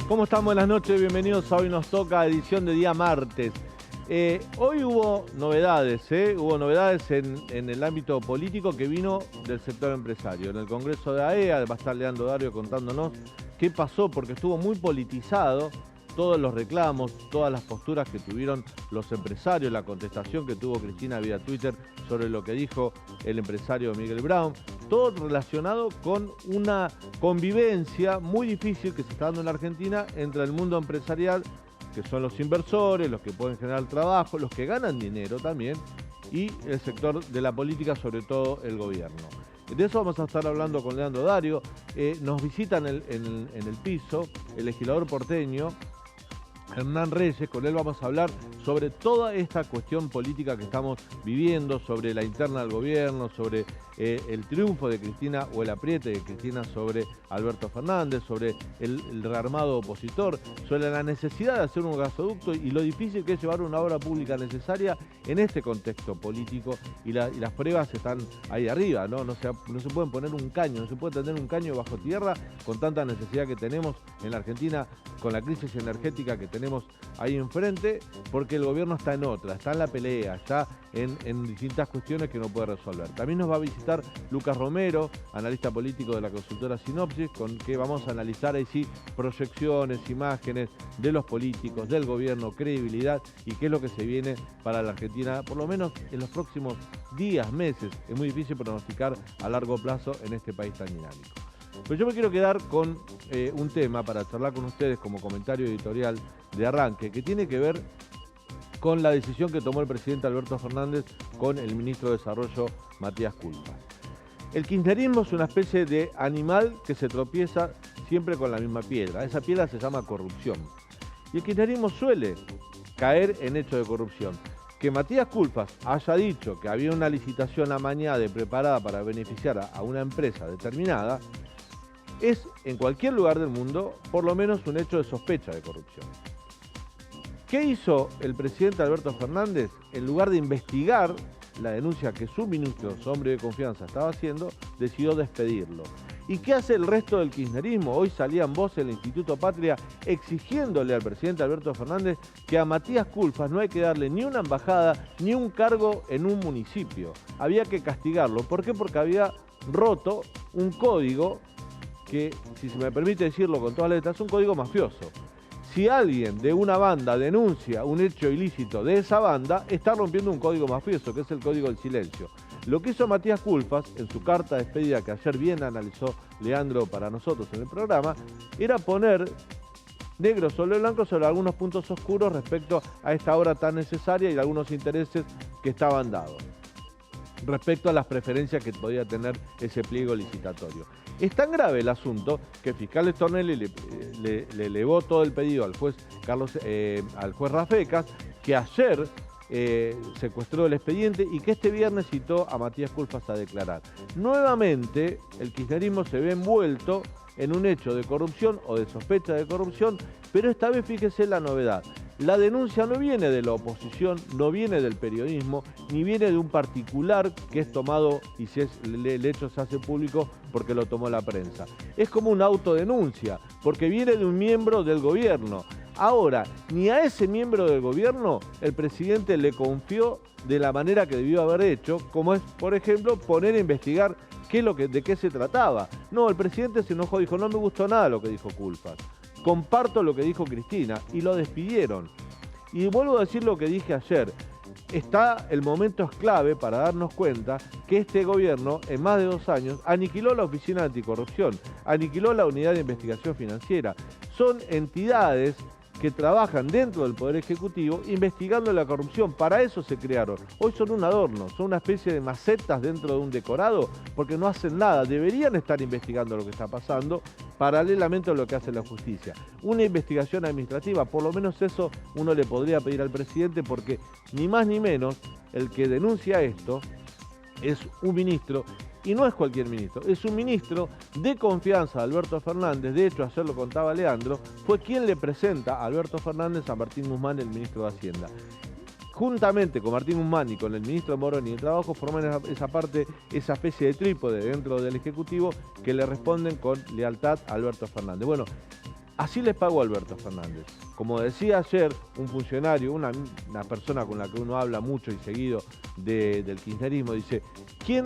¿Cómo están? Buenas noches, bienvenidos a Hoy Nos Toca, edición de día martes. Hoy hubo novedades, hubo novedades en el ámbito político que vino del sector empresario. En el Congreso de AEA va a estar Leandro Dario contándonos qué pasó, porque estuvo muy politizado todos los reclamos, todas las posturas que tuvieron los empresarios, la contestación que tuvo Cristina vía Twitter sobre lo que dijo el empresario Miguel Brown, todo relacionado con una convivencia muy difícil que se está dando en la Argentina entre el mundo empresarial, que son los inversores, los que pueden generar trabajo, los que ganan dinero también, y el sector de la política, sobre todo el gobierno. De eso vamos a estar hablando con Leandro Dario. Nos visita en el piso el legislador porteño, Hernán Reyes. Con él vamos a hablar sobre toda esta cuestión política que estamos viviendo, sobre la interna del gobierno, sobre el triunfo de Cristina o el apriete de Cristina sobre Alberto Fernández, sobre el rearmado opositor, sobre la necesidad de hacer un gasoducto y lo difícil que es llevar una obra pública necesaria en este contexto político, y las pruebas están ahí arriba, ¿no? No se pueden poner un caño, no se puede tener un caño bajo tierra con tanta necesidad que tenemos en la Argentina, con la crisis energética que tenemos ahí enfrente, porque el gobierno está en otra, está en la pelea, está en distintas cuestiones que no puede resolver. También nos va a visitar Lucas Romero, analista político de la consultora Sinopsis, con que vamos a analizar ahí sí proyecciones, imágenes de los políticos, del gobierno, credibilidad y qué es lo que se viene para la Argentina, por lo menos en los próximos días, meses. Es muy difícil pronosticar a largo plazo en este país tan dinámico. Pero yo me quiero quedar con un tema para charlar con ustedes como comentario editorial de arranque, que tiene que ver con la decisión que tomó el presidente Alberto Fernández con el ministro de Desarrollo, Matías Culfas. El kirchnerismo es una especie de animal que se tropieza siempre con la misma piedra. Esa piedra se llama corrupción. Y el kirchnerismo suele caer en hechos de corrupción. Que Matías Culfas haya dicho que había una licitación amañada y preparada para beneficiar a una empresa determinada es, en cualquier lugar del mundo, por lo menos un hecho de sospecha de corrupción. ¿Qué hizo el presidente Alberto Fernández? En lugar de investigar la denuncia que su ministro, su hombre de confianza, estaba haciendo, decidió despedirlo. ¿Y qué hace el resto del kirchnerismo? Hoy salían voces del Instituto Patria exigiéndole al presidente Alberto Fernández que a Matías Culfas no hay que darle ni una embajada ni un cargo en un municipio. Había que castigarlo. ¿Por qué? Porque había roto un código que, si se me permite decirlo con todas las letras, es un código mafioso. Si alguien de una banda denuncia un hecho ilícito de esa banda, está rompiendo un código mafioso, que es el código del silencio. Lo que hizo Matías Culfas en su carta de despedida, que ayer bien analizó Leandro para nosotros en el programa, era poner negro sobre blanco sobre algunos puntos oscuros respecto a esta obra tan necesaria y algunos intereses que estaban dados, respecto a las preferencias que podía tener ese pliego licitatorio. Es tan grave el asunto que el fiscal Stornelli le elevó todo el pedido al juez Rafecas, que ayer secuestró el expediente y que este viernes citó a Matías Culfas a declarar. Nuevamente, el kirchnerismo se ve envuelto en un hecho de corrupción o de sospecha de corrupción, pero esta vez fíjese la novedad. La denuncia no viene de la oposición, no viene del periodismo, ni viene de un particular que es tomado y si el hecho se hace público porque lo tomó la prensa. Es como una autodenuncia, porque viene de un miembro del gobierno. Ahora, ni a ese miembro del gobierno el presidente le confió de la manera que debió haber hecho, como es, por ejemplo, poner a investigar de qué se trataba. No, el presidente se enojó, dijo, no me gustó nada lo que dijo Culfas. Comparto lo que dijo Cristina, y lo despidieron. Y vuelvo a decir lo que dije ayer. El momento es clave para darnos cuenta que este gobierno, en más de 2 años, aniquiló la Oficina Anticorrupción, aniquiló la Unidad de Investigación Financiera. Son entidades que trabajan dentro del Poder Ejecutivo investigando la corrupción. Para eso se crearon. Hoy son un adorno, son una especie de macetas dentro de un decorado porque no hacen nada. Deberían estar investigando lo que está pasando paralelamente a lo que hace la justicia. Una investigación administrativa, por lo menos eso uno le podría pedir al presidente, porque ni más ni menos el que denuncia esto es un ministro. Y no es cualquier ministro, es un ministro de confianza de Alberto Fernández. De hecho, ayer lo contaba Leandro, fue quien le presenta a Alberto Fernández a Martín Guzmán, el ministro de Hacienda. Juntamente con Martín Guzmán y con el ministro Moroni de Trabajo, forman esa especie de trípode dentro del Ejecutivo que le responden con lealtad a Alberto Fernández. Bueno, Así les pagó Alberto Fernández. Como decía ayer un funcionario, una persona con la que uno habla mucho y seguido del kirchnerismo, dice, ¿quién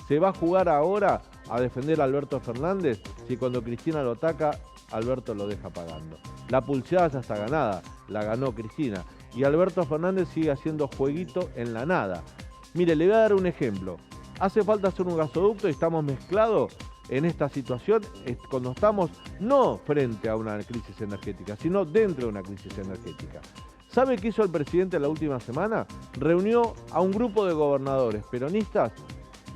se va a jugar ahora a defender a Alberto Fernández si cuando Cristina lo ataca, Alberto lo deja pagando? La pulseada ya está ganada, la ganó Cristina. Y Alberto Fernández sigue haciendo jueguito en la nada. Mire, le voy a dar un ejemplo. Hace falta hacer un gasoducto y estamos mezclados en esta situación cuando estamos no frente a una crisis energética, sino dentro de una crisis energética. ¿Sabe qué hizo el presidente la última semana? Reunió a un grupo de gobernadores peronistas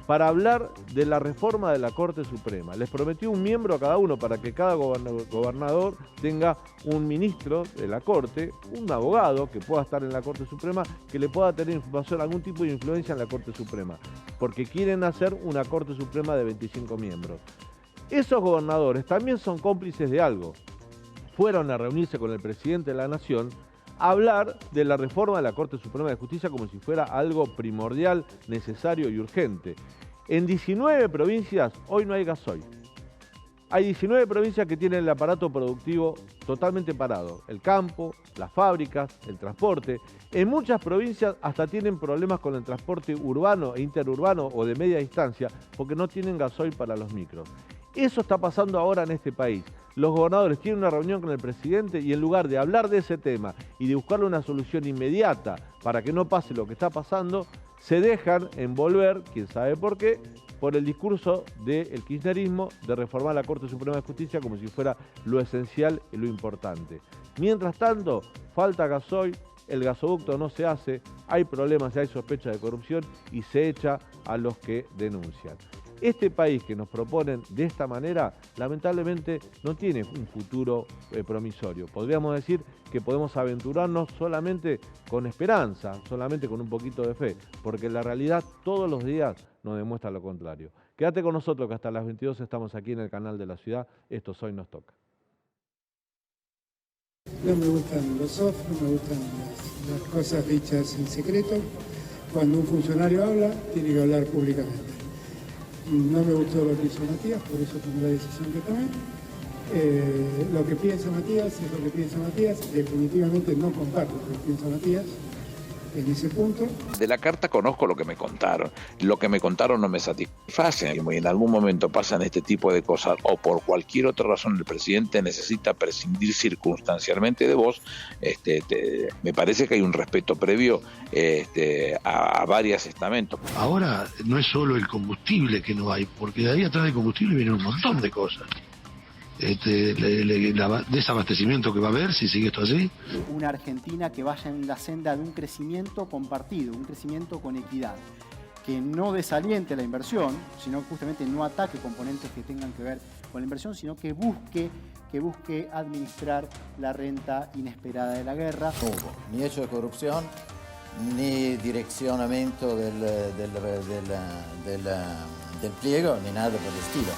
para hablar de la reforma de la Corte Suprema. Les prometió un miembro a cada uno para que cada gobernador tenga un ministro de la Corte, un abogado que pueda estar en la Corte Suprema, que le pueda tener información, algún tipo de influencia en la Corte Suprema, porque quieren hacer una Corte Suprema de 25 miembros. Esos gobernadores también son cómplices de algo. Fueron a reunirse con el presidente de la Nación a hablar de la reforma de la Corte Suprema de Justicia como si fuera algo primordial, necesario y urgente. En 19 provincias hoy no hay gasoil. Hay 19 provincias que tienen el aparato productivo totalmente parado. El campo, las fábricas, el transporte. En muchas provincias hasta tienen problemas con el transporte urbano e interurbano o de media distancia porque no tienen gasoil para los micros. Eso está pasando ahora en este país. Los gobernadores tienen una reunión con el presidente y en lugar de hablar de ese tema y de buscarle una solución inmediata para que no pase lo que está pasando, se dejan envolver, quién sabe por qué, por el discurso del kirchnerismo de reformar la Corte Suprema de Justicia como si fuera lo esencial y lo importante. Mientras tanto, falta gasoil, el gasoducto no se hace, hay problemas y hay sospechas de corrupción y se echa a los que denuncian. Este país que nos proponen de esta manera, lamentablemente, no tiene un futuro promisorio. Podríamos decir que podemos aventurarnos solamente con esperanza, solamente con un poquito de fe, porque la realidad todos los días nos demuestra lo contrario. Quédate con nosotros que hasta las 22 estamos aquí en el canal de la ciudad. Esto Hoy Nos Toca. No me gustan los off, no me gustan las cosas dichas en secreto. Cuando un funcionario habla, tiene que hablar públicamente. No me gustó lo que hizo Matías, por eso tomé la decisión que tomé. Lo que piensa Matías es lo que piensa Matías. Definitivamente no comparto lo que piensa Matías en ese punto. De la carta conozco lo que me contaron. Lo que me contaron no me satisface. Y en algún momento pasan este tipo de cosas o por cualquier otra razón el presidente necesita prescindir circunstancialmente de vos. Me parece que hay un respeto previo a varios estamentos. Ahora no es solo el combustible que no hay, porque de ahí atrás del combustible vienen un montón de cosas. Desabastecimiento que va a haber si sigue esto así. Una Argentina que vaya en la senda de un crecimiento compartido, un crecimiento con equidad, que no desaliente la inversión, sino justamente no ataque componentes que tengan que ver con la inversión, sino que busque administrar la renta inesperada de la guerra. No hubo ni hecho de corrupción, ni direccionamiento del pliego, ni nada por el estilo.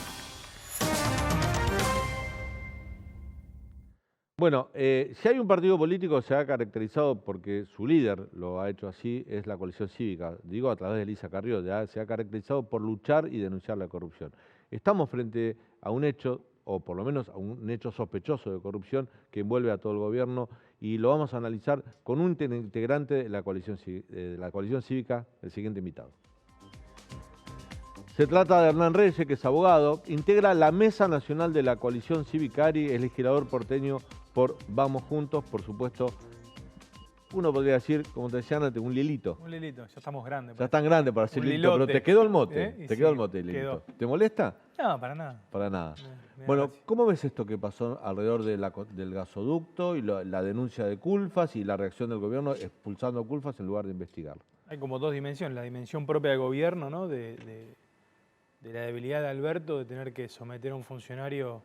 Bueno, si hay un partido político que se ha caracterizado porque su líder lo ha hecho así, es la coalición cívica. Digo, a través de Elisa Carrió, se ha caracterizado por luchar y denunciar la corrupción. Estamos frente a un hecho, o por lo menos a un hecho sospechoso de corrupción que envuelve a todo el gobierno y lo vamos a analizar con un integrante de la coalición cívica, el siguiente invitado. Se trata de Hernán Reyes, que es abogado, integra la Mesa Nacional de la Coalición Civicari, es legislador porteño por Vamos Juntos, por supuesto. Uno podría decir, como te decían antes, un Lilito. Un Lilito, ya estamos grandes. Ya están grandes para ser Lilito, pero te quedó el mote. Te quedó el mote, Lilito. ¿Te molesta? No, para nada. Para nada. Bueno, ¿cómo ves esto que pasó alrededor del gasoducto y la denuncia de Culfas y la reacción del gobierno expulsando a Culfas en lugar de investigarlo? Hay como dos dimensiones. La dimensión propia del gobierno, ¿no? De la debilidad de Alberto de tener que someter a un funcionario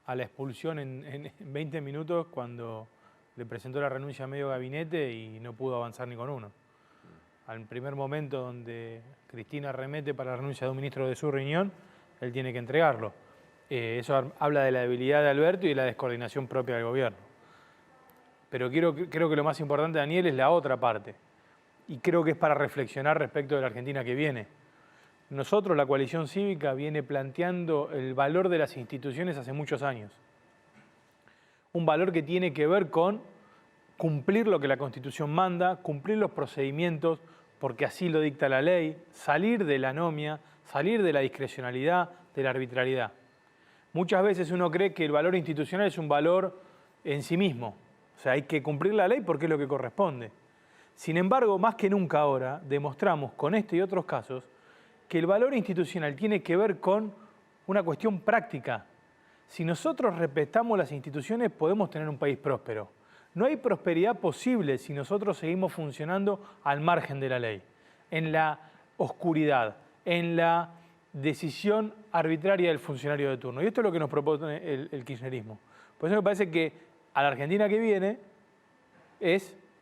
a la expulsión en 20 minutos cuando le presentó la renuncia a medio gabinete y no pudo avanzar ni con uno. Al primer momento donde Cristina remete para la renuncia de un ministro de su riñón, él tiene que entregarlo. Eso habla de la debilidad de Alberto y de la descoordinación propia del gobierno. Pero creo que lo más importante, Daniel, es la otra parte. Y creo que es para reflexionar respecto de la Argentina que viene. Nosotros, la coalición cívica, viene planteando el valor de las instituciones hace muchos años. un valor que tiene que ver con cumplir lo que la Constitución manda, cumplir los procedimientos porque así lo dicta la ley, salir de la anomia, salir de la discrecionalidad, de la arbitrariedad. Muchas veces uno cree que el valor institucional es un valor en sí mismo. O sea, hay que cumplir la ley porque es lo que corresponde. Sin embargo, más que nunca ahora, demostramos con este y otros casos que el valor institucional tiene que ver con una cuestión práctica. Si nosotros respetamos las instituciones, podemos tener un país próspero. No hay prosperidad posible si nosotros seguimos funcionando al margen de la ley, en la oscuridad, en la decisión arbitraria del funcionario de turno. Y esto es lo que nos propone el kirchnerismo. Por eso me parece que a la Argentina que viene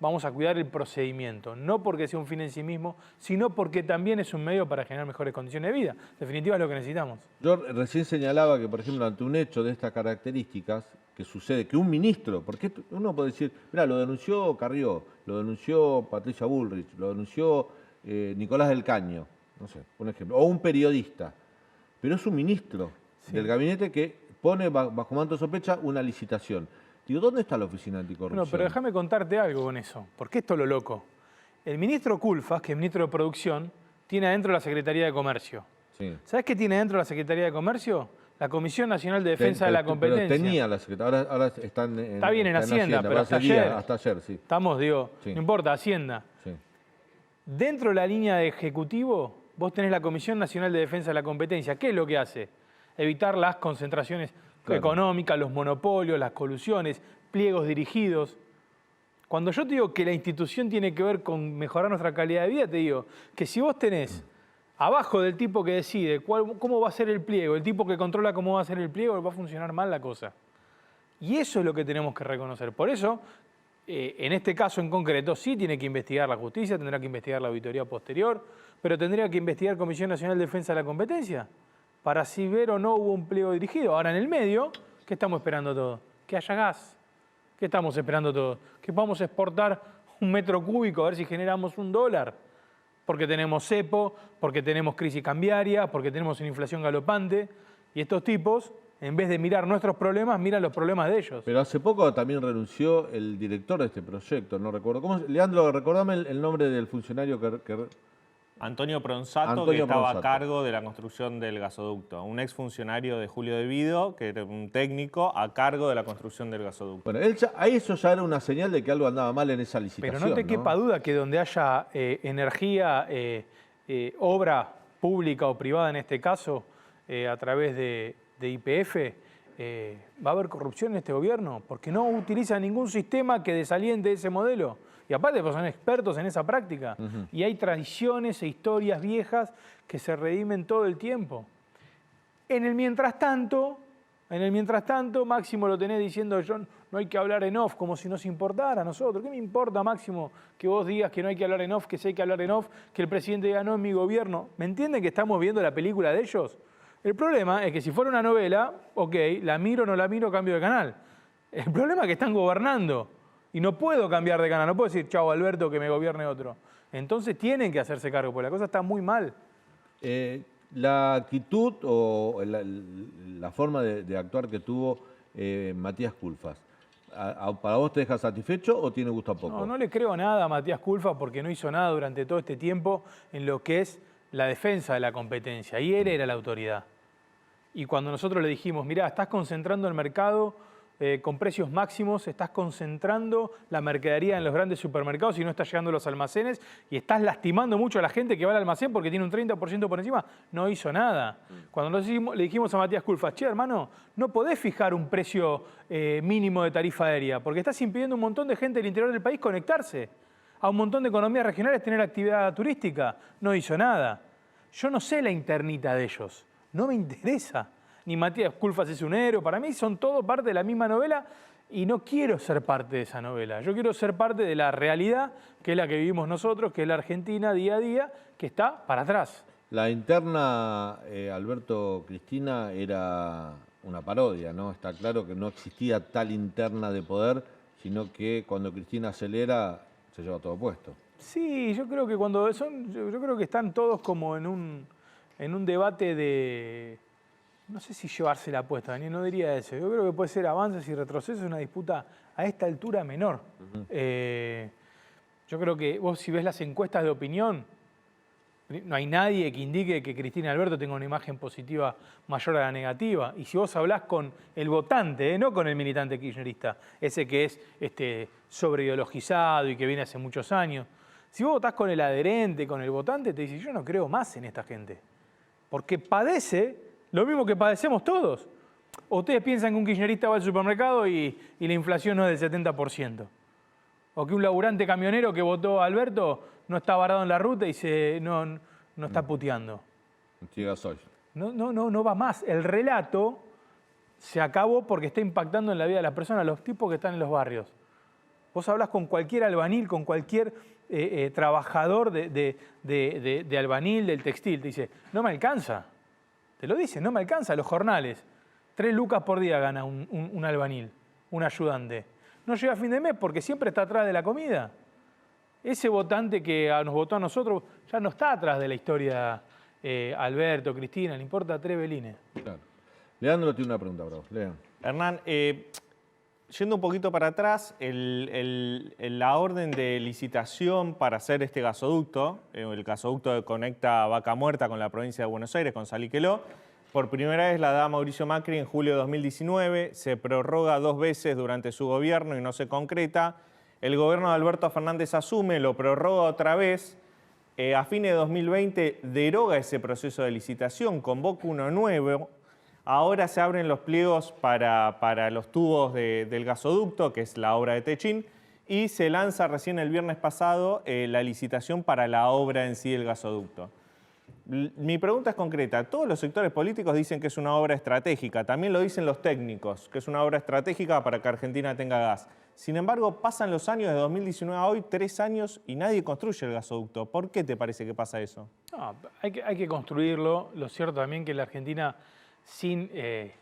vamos a cuidar el procedimiento, no porque sea un fin en sí mismo, sino porque también es un medio para generar mejores condiciones de vida. En definitiva es lo que necesitamos. Yo recién señalaba que, por ejemplo, ante un hecho de estas características, que sucede que un ministro, porque uno puede decir, mira, lo denunció Carrió, lo denunció Patricia Bullrich, lo denunció Nicolás del Caño, no sé, por ejemplo, o un periodista, pero es un ministro del gabinete que pone bajo manto de sospecha una licitación. Digo, ¿dónde está la Oficina Anticorrupción? No, pero déjame contarte algo con eso, porque esto es lo loco. El ministro Culfas, que es ministro de Producción, tiene adentro la Secretaría de Comercio. Sí. ¿Sabes qué tiene adentro la Secretaría de Comercio? La Comisión Nacional de Defensa de la Competencia. Pero tenía la Secretaría, ahora están en... Está bien en Hacienda, pero hasta ayer. Sí. Estamos, digo, Sí. no importa, Hacienda. Sí. Dentro de la línea de Ejecutivo, vos tenés la Comisión Nacional de Defensa de la Competencia. ¿Qué es lo que hace? Evitar las concentraciones económicas, los monopolios, las colusiones, pliegos dirigidos. Cuando yo te digo que la institución tiene que ver con mejorar nuestra calidad de vida, te digo que si vos tenés abajo del tipo que decide cómo va a ser el pliego, el tipo que controla cómo va a ser el pliego, va a funcionar mal la cosa. Y eso es lo que tenemos que reconocer. Por eso, en este caso en concreto, sí tiene que investigar la justicia, tendrá que investigar la auditoría posterior, pero tendría que investigar Comisión Nacional de Defensa de la Competencia para si ver o no hubo un pliego dirigido. Ahora, en el medio, ¿qué estamos esperando todos? Que haya gas. ¿Qué estamos esperando todos? Que vamos a exportar 1 metro cúbico a ver si generamos $1. Porque tenemos cepo, porque tenemos crisis cambiaria, porque tenemos una inflación galopante. Y estos tipos, en vez de mirar nuestros problemas, miran los problemas de ellos. Pero hace poco también renunció el director de este proyecto, no recuerdo. ¿Cómo? Leandro, recordame el nombre del funcionario que Antonio Pronsato, que estaba a cargo de la construcción del gasoducto. Un exfuncionario de Julio De Vido, que era un técnico a cargo de la construcción del gasoducto. Bueno, ahí eso ya era una señal de que algo andaba mal en esa licitación. Pero no te quepa duda que donde haya energía, obra pública o privada en este caso, a través de YPF, va a haber corrupción en este gobierno, porque no utiliza ningún sistema que desaliente ese modelo. Y aparte pues son expertos en esa práctica. Y hay tradiciones e historias viejas que se redimen todo el tiempo. En el mientras tanto, Máximo lo tenés diciendo, no hay que hablar en off, como si nos importara a nosotros. ¿Qué me importa, Máximo, que vos digas que no hay que hablar en off, que sí hay que hablar en off, que el presidente diga no en mi gobierno? ¿Me entienden que estamos viendo la película de ellos? El problema es que si fuera una novela, ok, la miro o no la miro, cambio de canal. El problema es que están gobernando. Y no puedo cambiar de canal, no puedo decir, chao Alberto, que me gobierne otro. Entonces tienen que hacerse cargo, porque la cosa está muy mal. La actitud o la forma de actuar que tuvo Matías Culfas, ¿para vos te deja satisfecho o tiene gusto a poco? No le creo nada a Matías Culfas porque no hizo nada durante todo este tiempo en lo que es la defensa de la competencia. Y él era la autoridad. Y cuando nosotros le dijimos, mirá, estás concentrando el mercado con precios máximos, estás concentrando la mercadería en los grandes supermercados y no estás llegando a los almacenes y estás lastimando mucho a la gente que va al almacén porque tiene un 30% por encima, no hizo nada. Cuando le dijimos a Matías Culfas, che, hermano, no podés fijar un precio mínimo de tarifa aérea porque estás impidiendo a un montón de gente del interior del país conectarse, a un montón de economías regionales tener actividad turística, no hizo nada. Yo no sé la internita de ellos, no me interesa. Ni Matías Culfas es un héroe, para mí son todo parte de la misma novela y no quiero ser parte de esa novela. Yo quiero ser parte de la realidad, que es la que vivimos nosotros, que es la Argentina día a día, que está para atrás. La interna, Alberto Cristina, era una parodia, ¿no? Está claro que no existía tal interna de poder, sino que cuando Cristina acelera, se lleva todo puesto. Sí, yo creo que yo creo que están todos como en un debate no sé si llevarse la apuesta, Daniel, no diría eso. Yo creo que puede ser avances y retrocesos, una disputa a esta altura menor. Yo creo que vos, si ves las encuestas de opinión, no hay nadie que indique que Cristina Alberto tenga una imagen positiva mayor a la negativa. Y si vos hablás con el votante, no con el militante kirchnerista, ese que es sobreideologizado y que viene hace muchos años, si vos votás con el adherente, con el votante, te dice, yo no creo más en esta gente. Porque padece lo mismo que padecemos todos. ¿O ustedes piensan que un kirchnerista va al supermercado y la inflación no es del 70%? ¿O que un laburante camionero que votó a Alberto no está varado en la ruta y no está puteando? No va más. El relato se acabó porque está impactando en la vida de las personas, los tipos que están en los barrios. Vos hablás con cualquier albanil, con cualquier trabajador de albanil, del textil, te dice, no me alcanza. Te lo dicen, no me alcanza. Los jornales, 3 lucas por día gana un albanil, un ayudante. No llega a fin de mes porque siempre está atrás de la comida. Ese votante que nos votó a nosotros ya no está atrás de la historia Alberto, Cristina, le importa 3 velines. Claro. Leandro tiene una pregunta para vos. Leandro. Hernán, yendo un poquito para atrás, la orden de licitación para hacer este gasoducto, el gasoducto que conecta Vaca Muerta con la provincia de Buenos Aires, con Salliqueló, por primera vez la da Mauricio Macri en julio de 2019, se prorroga 2 veces durante su gobierno y no se concreta. El gobierno de Alberto Fernández asume, lo prorroga otra vez. A fines de 2020 deroga ese proceso de licitación, convoca uno nuevo. Ahora se abren los pliegos para los tubos del gasoducto, que es la obra de Techín, y se lanza recién el viernes pasado la licitación para la obra en sí del gasoducto. Mi pregunta es concreta. Todos los sectores políticos dicen que es una obra estratégica, también lo dicen los técnicos, que es una obra estratégica para que Argentina tenga gas. Sin embargo, pasan los años de 2019 a hoy, 3 años, y nadie construye el gasoducto. ¿Por qué te parece que pasa eso? No, hay que construirlo. Lo cierto también que la Argentina, sin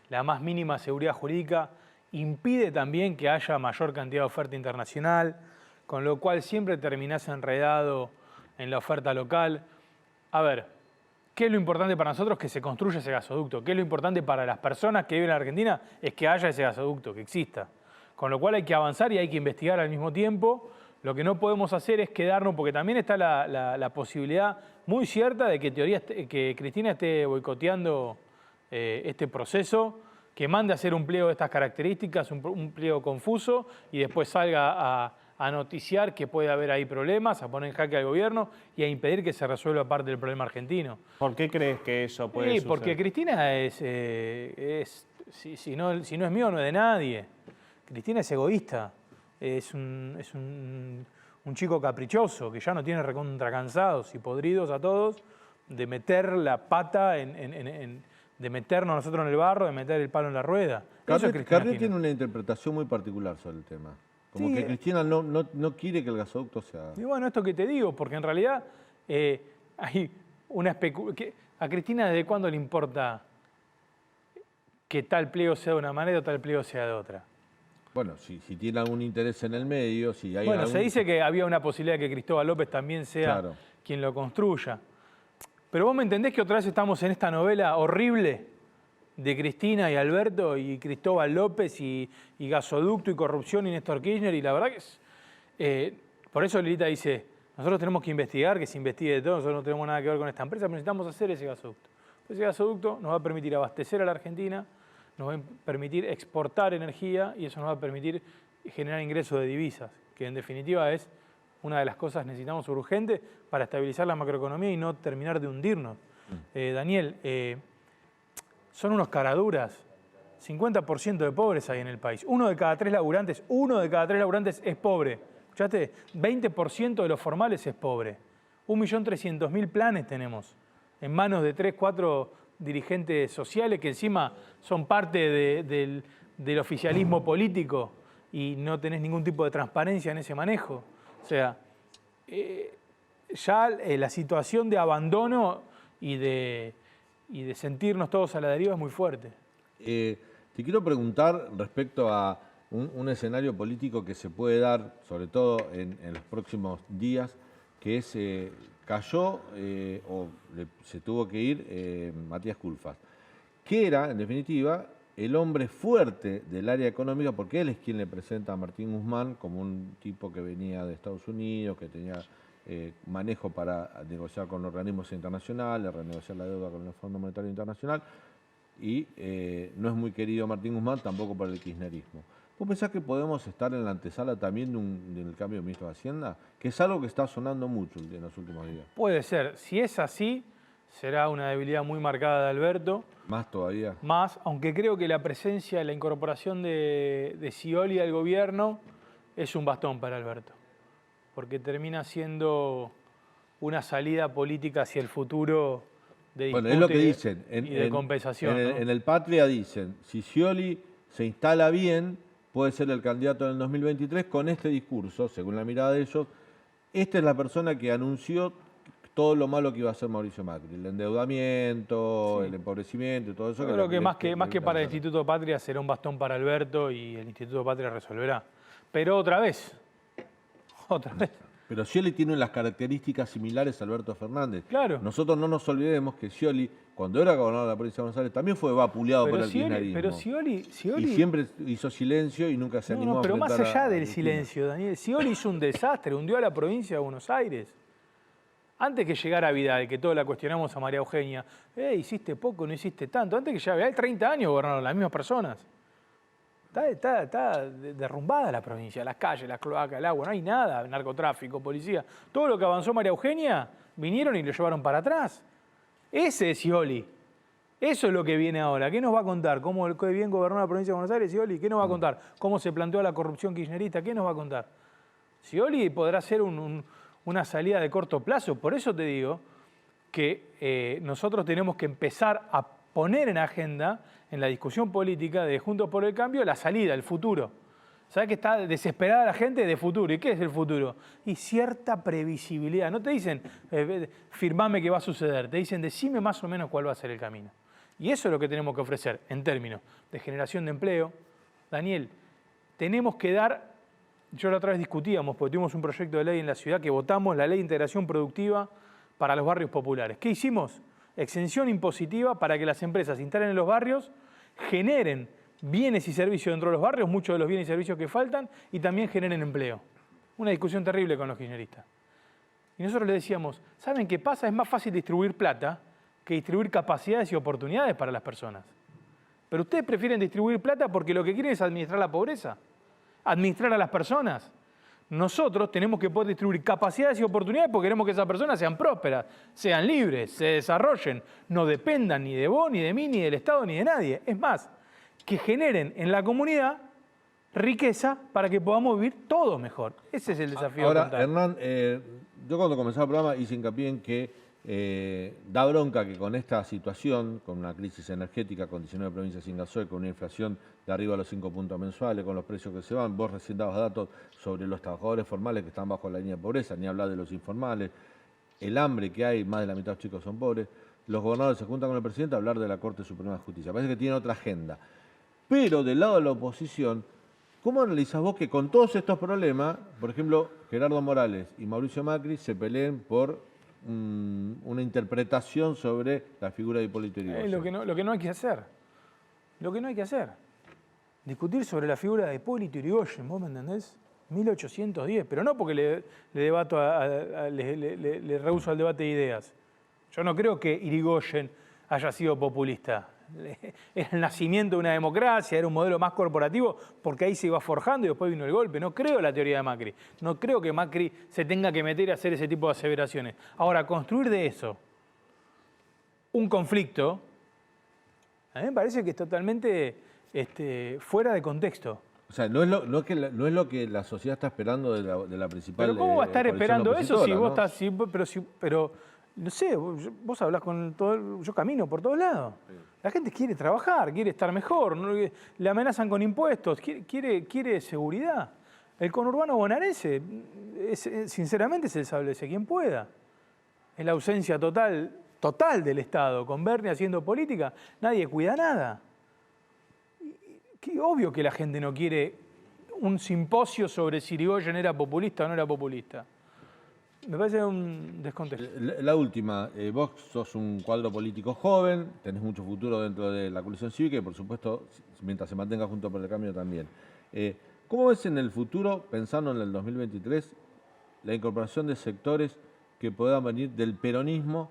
la más mínima seguridad jurídica, impide también que haya mayor cantidad de oferta internacional, con lo cual siempre terminás enredado en la oferta local. A ver, ¿qué es lo importante para nosotros? Que se construya ese gasoducto. ¿Qué es lo importante para las personas que viven en Argentina? Es que haya ese gasoducto, que exista. Con lo cual hay que avanzar y hay que investigar al mismo tiempo. Lo que no podemos hacer es quedarnos, porque también está la posibilidad muy cierta de que Cristina esté boicoteando este proceso, que mande a hacer un pliego de estas características, un pliego confuso, y después salga a noticiar que puede haber ahí problemas, a poner en jaque al gobierno y a impedir que se resuelva parte del problema argentino. ¿Por qué crees que eso puede suceder? Porque Cristina si no es mío, no es de nadie. Cristina es egoísta, es un chico caprichoso que ya no tiene recontra cansados y podridos a todos de meter la pata, de meternos nosotros en el barro, de meter el palo en la rueda. Carrió tiene una interpretación muy particular sobre el tema. Como sí, que Cristina no quiere que el gasoducto sea... Y bueno, esto que te digo, porque en realidad hay una especulación. ¿A Cristina desde cuándo le importa que tal pliego sea de una manera o tal pliego sea de otra? Bueno, si tiene algún interés en el medio, si hay se dice que había una posibilidad de que Cristóbal López también sea quien lo construya. Pero vos me entendés que otra vez estamos en esta novela horrible de Cristina y Alberto y Cristóbal López y gasoducto y corrupción y Néstor Kirchner, y la verdad que es... por eso Lilita dice, nosotros tenemos que investigar, que se investigue de todo, nosotros no tenemos nada que ver con esta empresa, pero necesitamos hacer ese gasoducto. Ese gasoducto nos va a permitir abastecer a la Argentina, nos va a permitir exportar energía y eso nos va a permitir generar ingresos de divisas, que en definitiva es una de las cosas que necesitamos urgente para estabilizar la macroeconomía y no terminar de hundirnos. Daniel, son unos caraduras. 50% de pobres hay en el país. 1 de cada 3 laburantes es pobre. ¿Escuchaste? 20% de los formales es pobre. 1.300.000 planes tenemos en manos de 3, 4 dirigentes sociales que encima son parte del oficialismo político y no tenés ningún tipo de transparencia en ese manejo. O sea, ya la situación de abandono y de sentirnos todos a la deriva es muy fuerte. Te quiero preguntar respecto a un escenario político que se puede dar, sobre todo en los próximos días, que es cayó o se tuvo que ir Matías Culfas. que era, en definitiva, el hombre fuerte del área económica, porque él es quien le presenta a Martín Guzmán como un tipo que venía de Estados Unidos, que tenía manejo para negociar con organismos internacionales, renegociar la deuda con el Fondo Monetario Internacional, y no es muy querido Martín Guzmán tampoco por el kirchnerismo. ¿Vos pensás que podemos estar en la antesala también del cambio de ministro de Hacienda? Que es algo que está sonando mucho en los últimos días. Puede ser. Si es así, será una debilidad muy marcada de Alberto. Más todavía. Más, aunque creo que la presencia, la incorporación de Scioli al gobierno es un bastón para Alberto. Porque termina siendo una salida política hacia el futuro de disputa es lo que dicen. y de compensación. En el Patria dicen, si Scioli se instala bien, puede ser el candidato en el 2023 con este discurso, según la mirada de ellos. Esta es la persona que anunció todo lo malo que iba a hacer Mauricio Macri, el endeudamiento, el empobrecimiento y todo eso. Yo creo que más que para el Instituto Patria será un bastón para Alberto y el Instituto Patria resolverá. Pero otra vez. Pero Scioli tiene las características similares a Alberto Fernández. Claro. Nosotros no nos olvidemos que Scioli, cuando era gobernador de la provincia de Buenos Aires, también fue vapuleado por el kirchnerismo. Pero Scioli... Y siempre hizo silencio y nunca se animó a enfrentar. Pero más allá del silencio, Daniel, Scioli hizo un desastre, hundió a la provincia de Buenos Aires. Antes que llegara Vidal, que todos la cuestionamos a María Eugenia, hiciste poco, no hiciste tanto. Antes que llegara Vidal, 30 años gobernaron las mismas personas. Está derrumbada la provincia, las calles, las cloacas, el agua, no hay nada, narcotráfico, policía. Todo lo que avanzó María Eugenia, vinieron y lo llevaron para atrás. Ese es Scioli. Eso es lo que viene ahora. ¿Qué nos va a contar? ¿Cómo bien gobernó la provincia de Buenos Aires, Scioli? ¿Qué nos va a contar? ¿Cómo se planteó la corrupción kirchnerista? ¿Qué nos va a contar? Scioli podrá ser una salida de corto plazo. Por eso te digo que nosotros tenemos que empezar a poner en agenda, en la discusión política de Juntos por el Cambio, la salida, el futuro. ¿Sabes que está desesperada la gente de futuro? ¿Y qué es el futuro? Y cierta previsibilidad. No te dicen, firmame que va a suceder. Te dicen, decime más o menos cuál va a ser el camino. Y eso es lo que tenemos que ofrecer en términos de generación de empleo. Daniel, tenemos que dar... Yo la otra vez discutíamos, porque tuvimos un proyecto de ley en la ciudad que votamos, la ley de integración productiva para los barrios populares. ¿Qué hicimos? Exención impositiva para que las empresas se instalen en los barrios, generen bienes y servicios dentro de los barrios, muchos de los bienes y servicios que faltan, y también generen empleo. Una discusión terrible con los kirchneristas. Y nosotros les decíamos, ¿saben qué pasa? Es más fácil distribuir plata que distribuir capacidades y oportunidades para las personas. Pero ustedes prefieren distribuir plata porque lo que quieren es administrar la pobreza, administrar a las personas. Nosotros tenemos que poder distribuir capacidades y oportunidades porque queremos que esas personas sean prósperas, sean libres, se desarrollen, no dependan ni de vos, ni de mí, ni del Estado, ni de nadie. Es más, que generen en la comunidad riqueza para que podamos vivir todos mejor. Ese es el desafío. Ahora, Hernán, yo cuando comenzaba el programa hice hincapié en que da bronca que con esta situación, con una crisis energética, con 19 provincias sin gasoil, con una inflación de arriba de los 5 puntos mensuales, con los precios que se van, vos recién dabas datos sobre los trabajadores formales que están bajo la línea de pobreza, ni hablar de los informales, el hambre que hay, más de la mitad de los chicos son pobres, los gobernadores se juntan con el presidente a hablar de la Corte Suprema de Justicia. Parece que tienen otra agenda. Pero del lado de la oposición, ¿cómo analizás vos que con todos estos problemas, por ejemplo, Gerardo Morales y Mauricio Macri se peleen por una interpretación sobre la figura de Hipólito Yrigoyen? Lo que no hay que hacer. Lo que no hay que hacer. Discutir sobre la figura de Hipólito Yrigoyen, ¿vos me entendés? 1810, pero no porque le rehuso al debate de ideas. Yo no creo que Yrigoyen haya sido populista. Era el nacimiento de una democracia, era un modelo más corporativo, porque ahí se iba forjando y después vino el golpe. No creo la teoría de Macri. No creo que Macri se tenga que meter a hacer ese tipo de aseveraciones. Ahora, construir de eso un conflicto, a mí me parece que es totalmente fuera de contexto. O sea, no es lo que la sociedad está esperando de la principal. Pero ¿cómo va a estar esperando eso si vos ¿no? estás... Pero no sé, vos hablás con todo... Yo camino por todos lados. Sí. La gente quiere trabajar, quiere estar mejor, ¿no? Le amenazan con impuestos, quiere seguridad. El conurbano bonaerense, sinceramente, es el sálvese quien pueda. Es la ausencia total del Estado. Con Berni haciendo política, nadie cuida nada. Obvio que la gente no quiere un simposio sobre si Yrigoyen era populista o no era populista. Me parece un descontexto. La última, vos sos un cuadro político joven, tenés mucho futuro dentro de la coalición cívica y por supuesto, mientras se mantenga Juntos por el Cambio también. ¿Cómo ves en el futuro, pensando en el 2023, la incorporación de sectores que puedan venir del peronismo?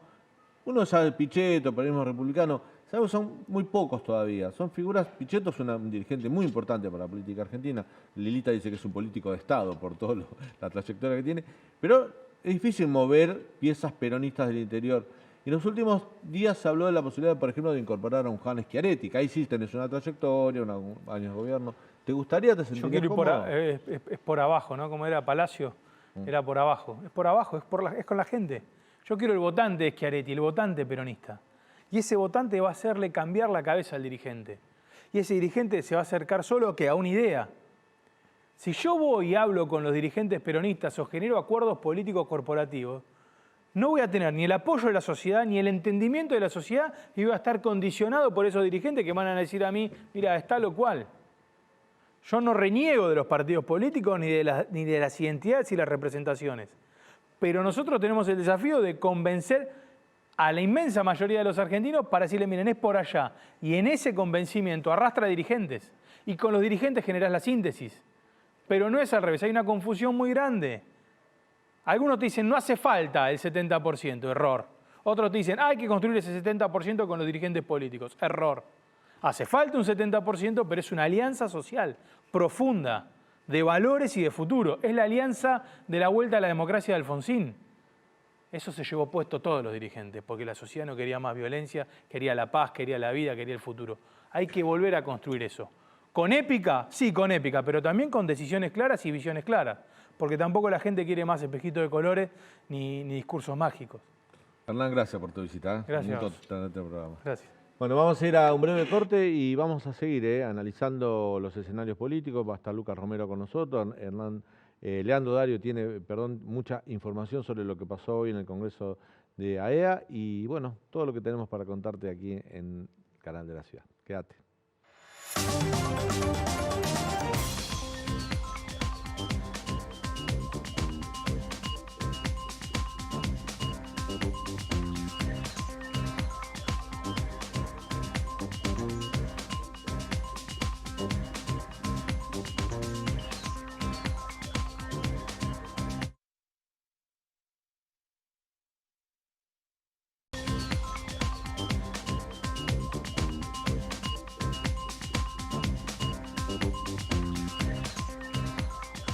Uno sabe Pichetto, peronismo republicano, sabemos son muy pocos todavía. Son figuras, Pichetto es un dirigente muy importante para la política argentina. Lilita dice que es un político de Estado por toda la trayectoria que tiene, pero es difícil mover piezas peronistas del interior. Y en los últimos días se habló de la posibilidad, por ejemplo, de incorporar a un Juan Schiaretti, que ahí sí tenés una trayectoria, unos años de gobierno. ¿Te gustaría, te sentirías cómodo? Es por abajo, ¿no? Como era Palacio, era por abajo. Es por abajo, es con la gente. Yo quiero el votante de Schiaretti, el votante peronista. Y ese votante va a hacerle cambiar la cabeza al dirigente. Y ese dirigente se va a acercar solo a una idea. Si yo voy y hablo con los dirigentes peronistas o genero acuerdos políticos corporativos, no voy a tener ni el apoyo de la sociedad, ni el entendimiento de la sociedad, y voy a estar condicionado por esos dirigentes que van a decir a mí, mira, está lo cual. Yo no reniego de los partidos políticos ni de las identidades y las representaciones. Pero nosotros tenemos el desafío de convencer a la inmensa mayoría de los argentinos para decirle, miren, es por allá. Y en ese convencimiento arrastra dirigentes. Y con los dirigentes generás la síntesis. Pero no es al revés, hay una confusión muy grande. Algunos te dicen, no hace falta el 70%, error. Otros te dicen, hay que construir ese 70% con los dirigentes políticos, error. Hace falta un 70%, pero es una alianza social profunda, de valores y de futuro. Es la alianza de la vuelta a la democracia de Alfonsín. Eso se llevó puesto todos los dirigentes, porque la sociedad no quería más violencia, quería la paz, quería la vida, quería el futuro. Hay que volver a construir eso. ¿Con épica? Sí, con épica, pero también con decisiones claras y visiones claras, porque tampoco la gente quiere más espejitos de colores ni discursos mágicos. Hernán, gracias por tu visita. Gracias. Un gusto tenerte en el programa. Gracias. Bueno, vamos a ir a un breve corte y vamos a seguir analizando los escenarios políticos. Va a estar Lucas Romero con nosotros. Leandro Dario tiene, mucha información sobre lo que pasó hoy en el Congreso de AEA y bueno, todo lo que tenemos para contarte aquí en el Canal de la Ciudad. Quédate.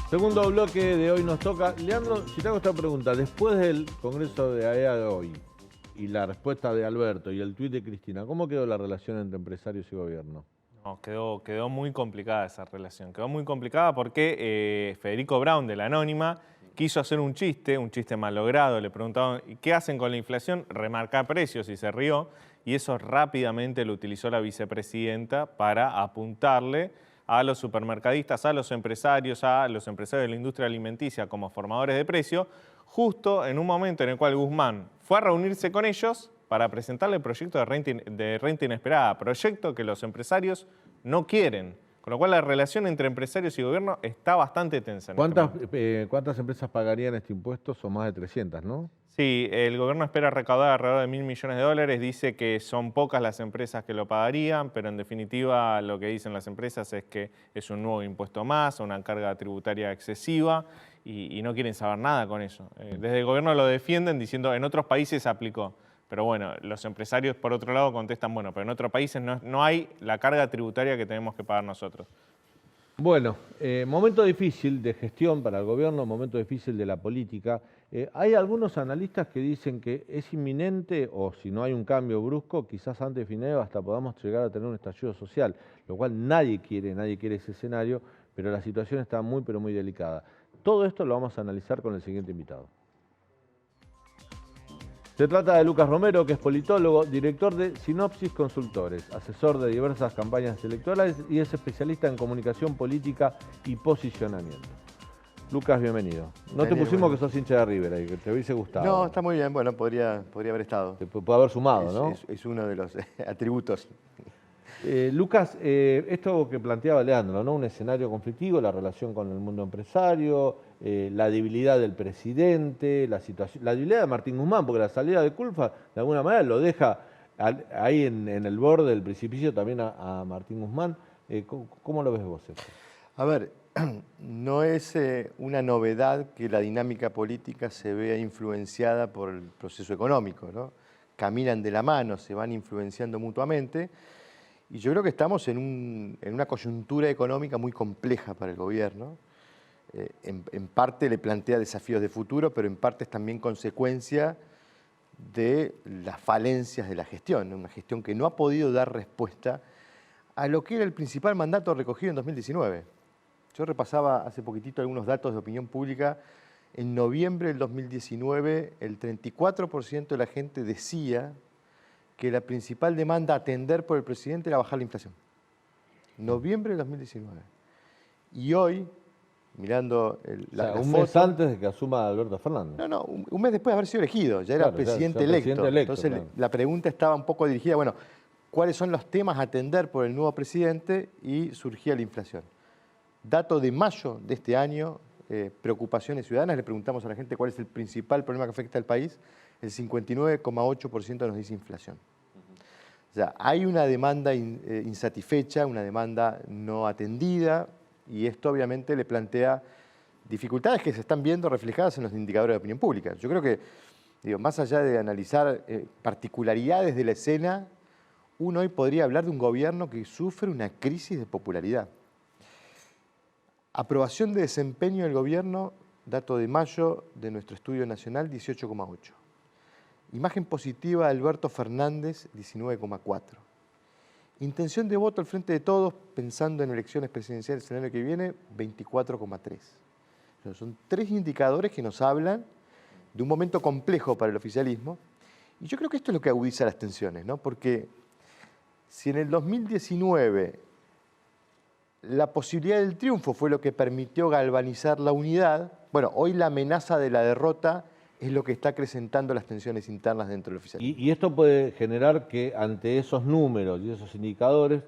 Segundo bloque de Hoy Nos Toca. Leandro, si te hago esta pregunta, después del Congreso de AEA de hoy y la respuesta de Alberto y el tuit de Cristina, ¿cómo quedó la relación entre empresarios y gobierno? No, quedó muy complicada esa relación. Quedó muy complicada porque Federico Braun, de La Anónima, quiso hacer un chiste malogrado. Le preguntaban, ¿qué hacen con la inflación? Remarcar precios y se rió. Y eso rápidamente lo utilizó la vicepresidenta para apuntarle a los supermercadistas, a los empresarios de la industria alimenticia como formadores de precio, justo en un momento en el cual Guzmán fue a reunirse con ellos para presentarle el proyecto de renta inesperada, proyecto que los empresarios no quieren. Con lo cual la relación entre empresarios y gobierno está bastante tensa. ¿Cuántas empresas pagarían este impuesto? Son más de 300, ¿no? Sí, el gobierno espera recaudar alrededor de $1.000 millones. Dice que son pocas las empresas que lo pagarían, pero en definitiva lo que dicen las empresas es que es un nuevo impuesto más, una carga tributaria excesiva y no quieren saber nada con eso. Desde el gobierno lo defienden diciendo en otros países se aplicó. Pero bueno, los empresarios por otro lado contestan, bueno, pero en otros países no hay la carga tributaria que tenemos que pagar nosotros. Bueno, momento difícil de gestión para el gobierno, momento difícil de la política. Hay algunos analistas que dicen que es inminente, o si no hay un cambio brusco, quizás antes de fin de año hasta podamos llegar a tener un estallido social, lo cual nadie quiere ese escenario, pero la situación está muy, pero muy delicada. Todo esto lo vamos a analizar con el siguiente invitado. Se trata de Lucas Romero, que es politólogo, director de Sinopsis Consultores, asesor de diversas campañas electorales y es especialista en comunicación política y posicionamiento. Lucas, bienvenido. No te pusimos que sos hincha de River, que te hubiese gustado. No, está muy bien. Bueno, podría haber estado. Te puede haber sumado, ¿no? Es uno de los atributos. Lucas, esto que planteaba Leandro, ¿no? Un escenario conflictivo, la relación con el mundo empresario, la debilidad del presidente, la debilidad de Martín Guzmán, porque la salida de Culfas de alguna manera lo deja ahí en el borde del precipicio también a Martín Guzmán. ¿Cómo lo ves vos esto? A ver, no es una novedad que la dinámica política se vea influenciada por el proceso económico, ¿no? Caminan de la mano, se van influenciando mutuamente, y yo creo que estamos en una coyuntura económica muy compleja para el gobierno. En parte le plantea desafíos de futuro, pero en parte es también consecuencia de las falencias de la gestión, una gestión que no ha podido dar respuesta a lo que era el principal mandato recogido en 2019. Yo repasaba hace poquitito algunos datos de opinión pública. En noviembre del 2019, el 34% de la gente decía que la principal demanda a atender por el presidente era bajar la inflación. Noviembre del 2019. Y hoy, mirando la un foto, mes antes de que asuma Alberto Fernández. No, un mes después de haber sido elegido, ya era presidente electo. Entonces claro, la pregunta estaba un poco dirigida, bueno, ¿cuáles son los temas a atender por el nuevo presidente? Y surgía la inflación. Dato de mayo de este año, preocupaciones ciudadanas, le preguntamos a la gente cuál es el principal problema que afecta al país, el 59,8% nos dice inflación. O sea, hay una demanda insatisfecha, una demanda no atendida, y esto obviamente le plantea dificultades que se están viendo reflejadas en los indicadores de opinión pública. Yo creo que, más allá de analizar particularidades de la escena, uno hoy podría hablar de un gobierno que sufre una crisis de popularidad. Aprobación de desempeño del gobierno, dato de mayo de nuestro estudio nacional, 18,8. Imagen positiva de Alberto Fernández, 19,4. Intención de voto al frente de todos, pensando en elecciones presidenciales el año que viene, 24,3. Son tres indicadores que nos hablan de un momento complejo para el oficialismo. Y yo creo que esto es lo que agudiza las tensiones, ¿no? Porque si en el 2019 la posibilidad del triunfo fue lo que permitió galvanizar la unidad, bueno, hoy la amenaza de la derrota es lo que está acrecentando las tensiones internas dentro del oficialismo. Y esto puede generar que ante esos números y esos indicadores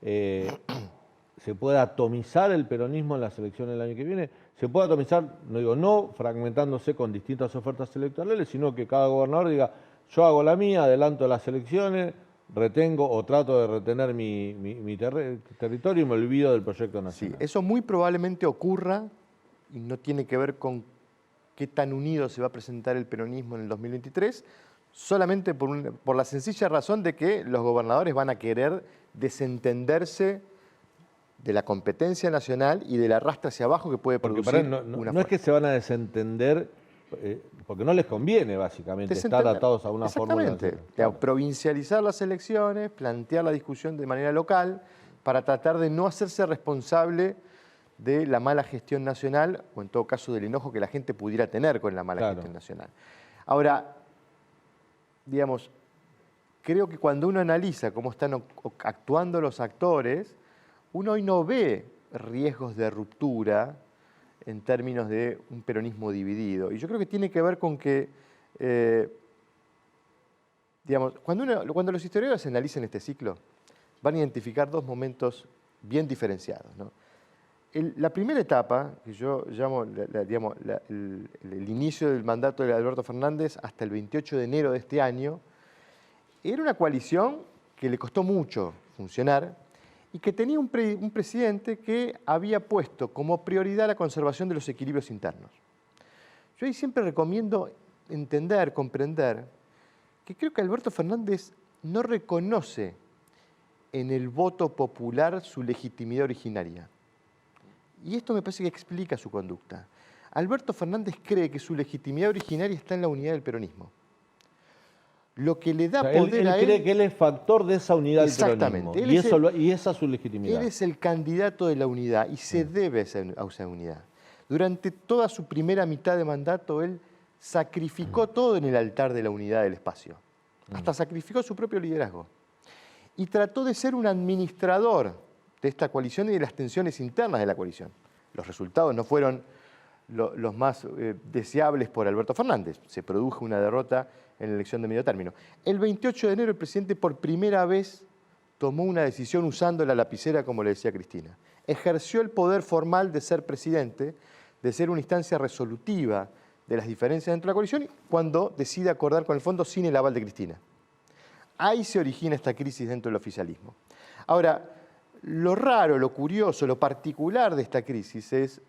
se pueda atomizar el peronismo en las elecciones del año que viene. Se puede atomizar, no fragmentándose con distintas ofertas electorales, sino que cada gobernador diga, yo hago la mía, adelanto las elecciones, retengo o trato de retener mi territorio y me olvido del proyecto nacional. Sí, eso muy probablemente ocurra y no tiene que ver con qué tan unido se va a presentar el peronismo en el 2023, solamente por la sencilla razón de que los gobernadores van a querer desentenderse de la competencia nacional y del arrastre hacia abajo que puede producir una fuerza. No es que se van a desentender, porque no les conviene básicamente estar atados a una fórmula. Exactamente. Provincializar las elecciones, plantear la discusión de manera local para tratar de no hacerse responsable de la mala gestión nacional o en todo caso del enojo que la gente pudiera tener con la mala gestión nacional. Ahora, creo que cuando uno analiza cómo están actuando los actores, uno hoy no ve riesgos de ruptura en términos de un peronismo dividido. Y yo creo que tiene que ver con que, cuando los historiadores analicen este ciclo, van a identificar dos momentos bien diferenciados, ¿no? La primera etapa, que yo llamo el inicio del mandato de Alberto Fernández hasta el 28 de enero de este año, era una coalición que le costó mucho funcionar y que tenía un presidente que había puesto como prioridad la conservación de los equilibrios internos. Yo ahí siempre recomiendo entender, comprender, que creo que Alberto Fernández no reconoce en el voto popular su legitimidad originaria. Y esto me parece que explica su conducta. Alberto Fernández cree que su legitimidad originaria está en la unidad del peronismo. Lo que le da poder a él... Él cree que él es factor de esa unidad del peronismo. Y esa es su legitimidad. Él es el candidato de la unidad y se debe a esa unidad. Durante toda su primera mitad de mandato, él sacrificó todo en el altar de la unidad del espacio. Hasta sacrificó su propio liderazgo. Y trató de ser un administrador de esta coalición y de las tensiones internas de la coalición. Los resultados no fueron los más deseables por Alberto Fernández. Se produjo una derrota en la elección de medio término. El 28 de enero el presidente por primera vez tomó una decisión usando la lapicera, como le decía Cristina. Ejerció el poder formal de ser presidente, de ser una instancia resolutiva de las diferencias dentro de la coalición cuando decide acordar con el fondo sin el aval de Cristina. Ahí se origina esta crisis dentro del oficialismo. Ahora, lo raro, lo curioso, lo particular de esta crisis es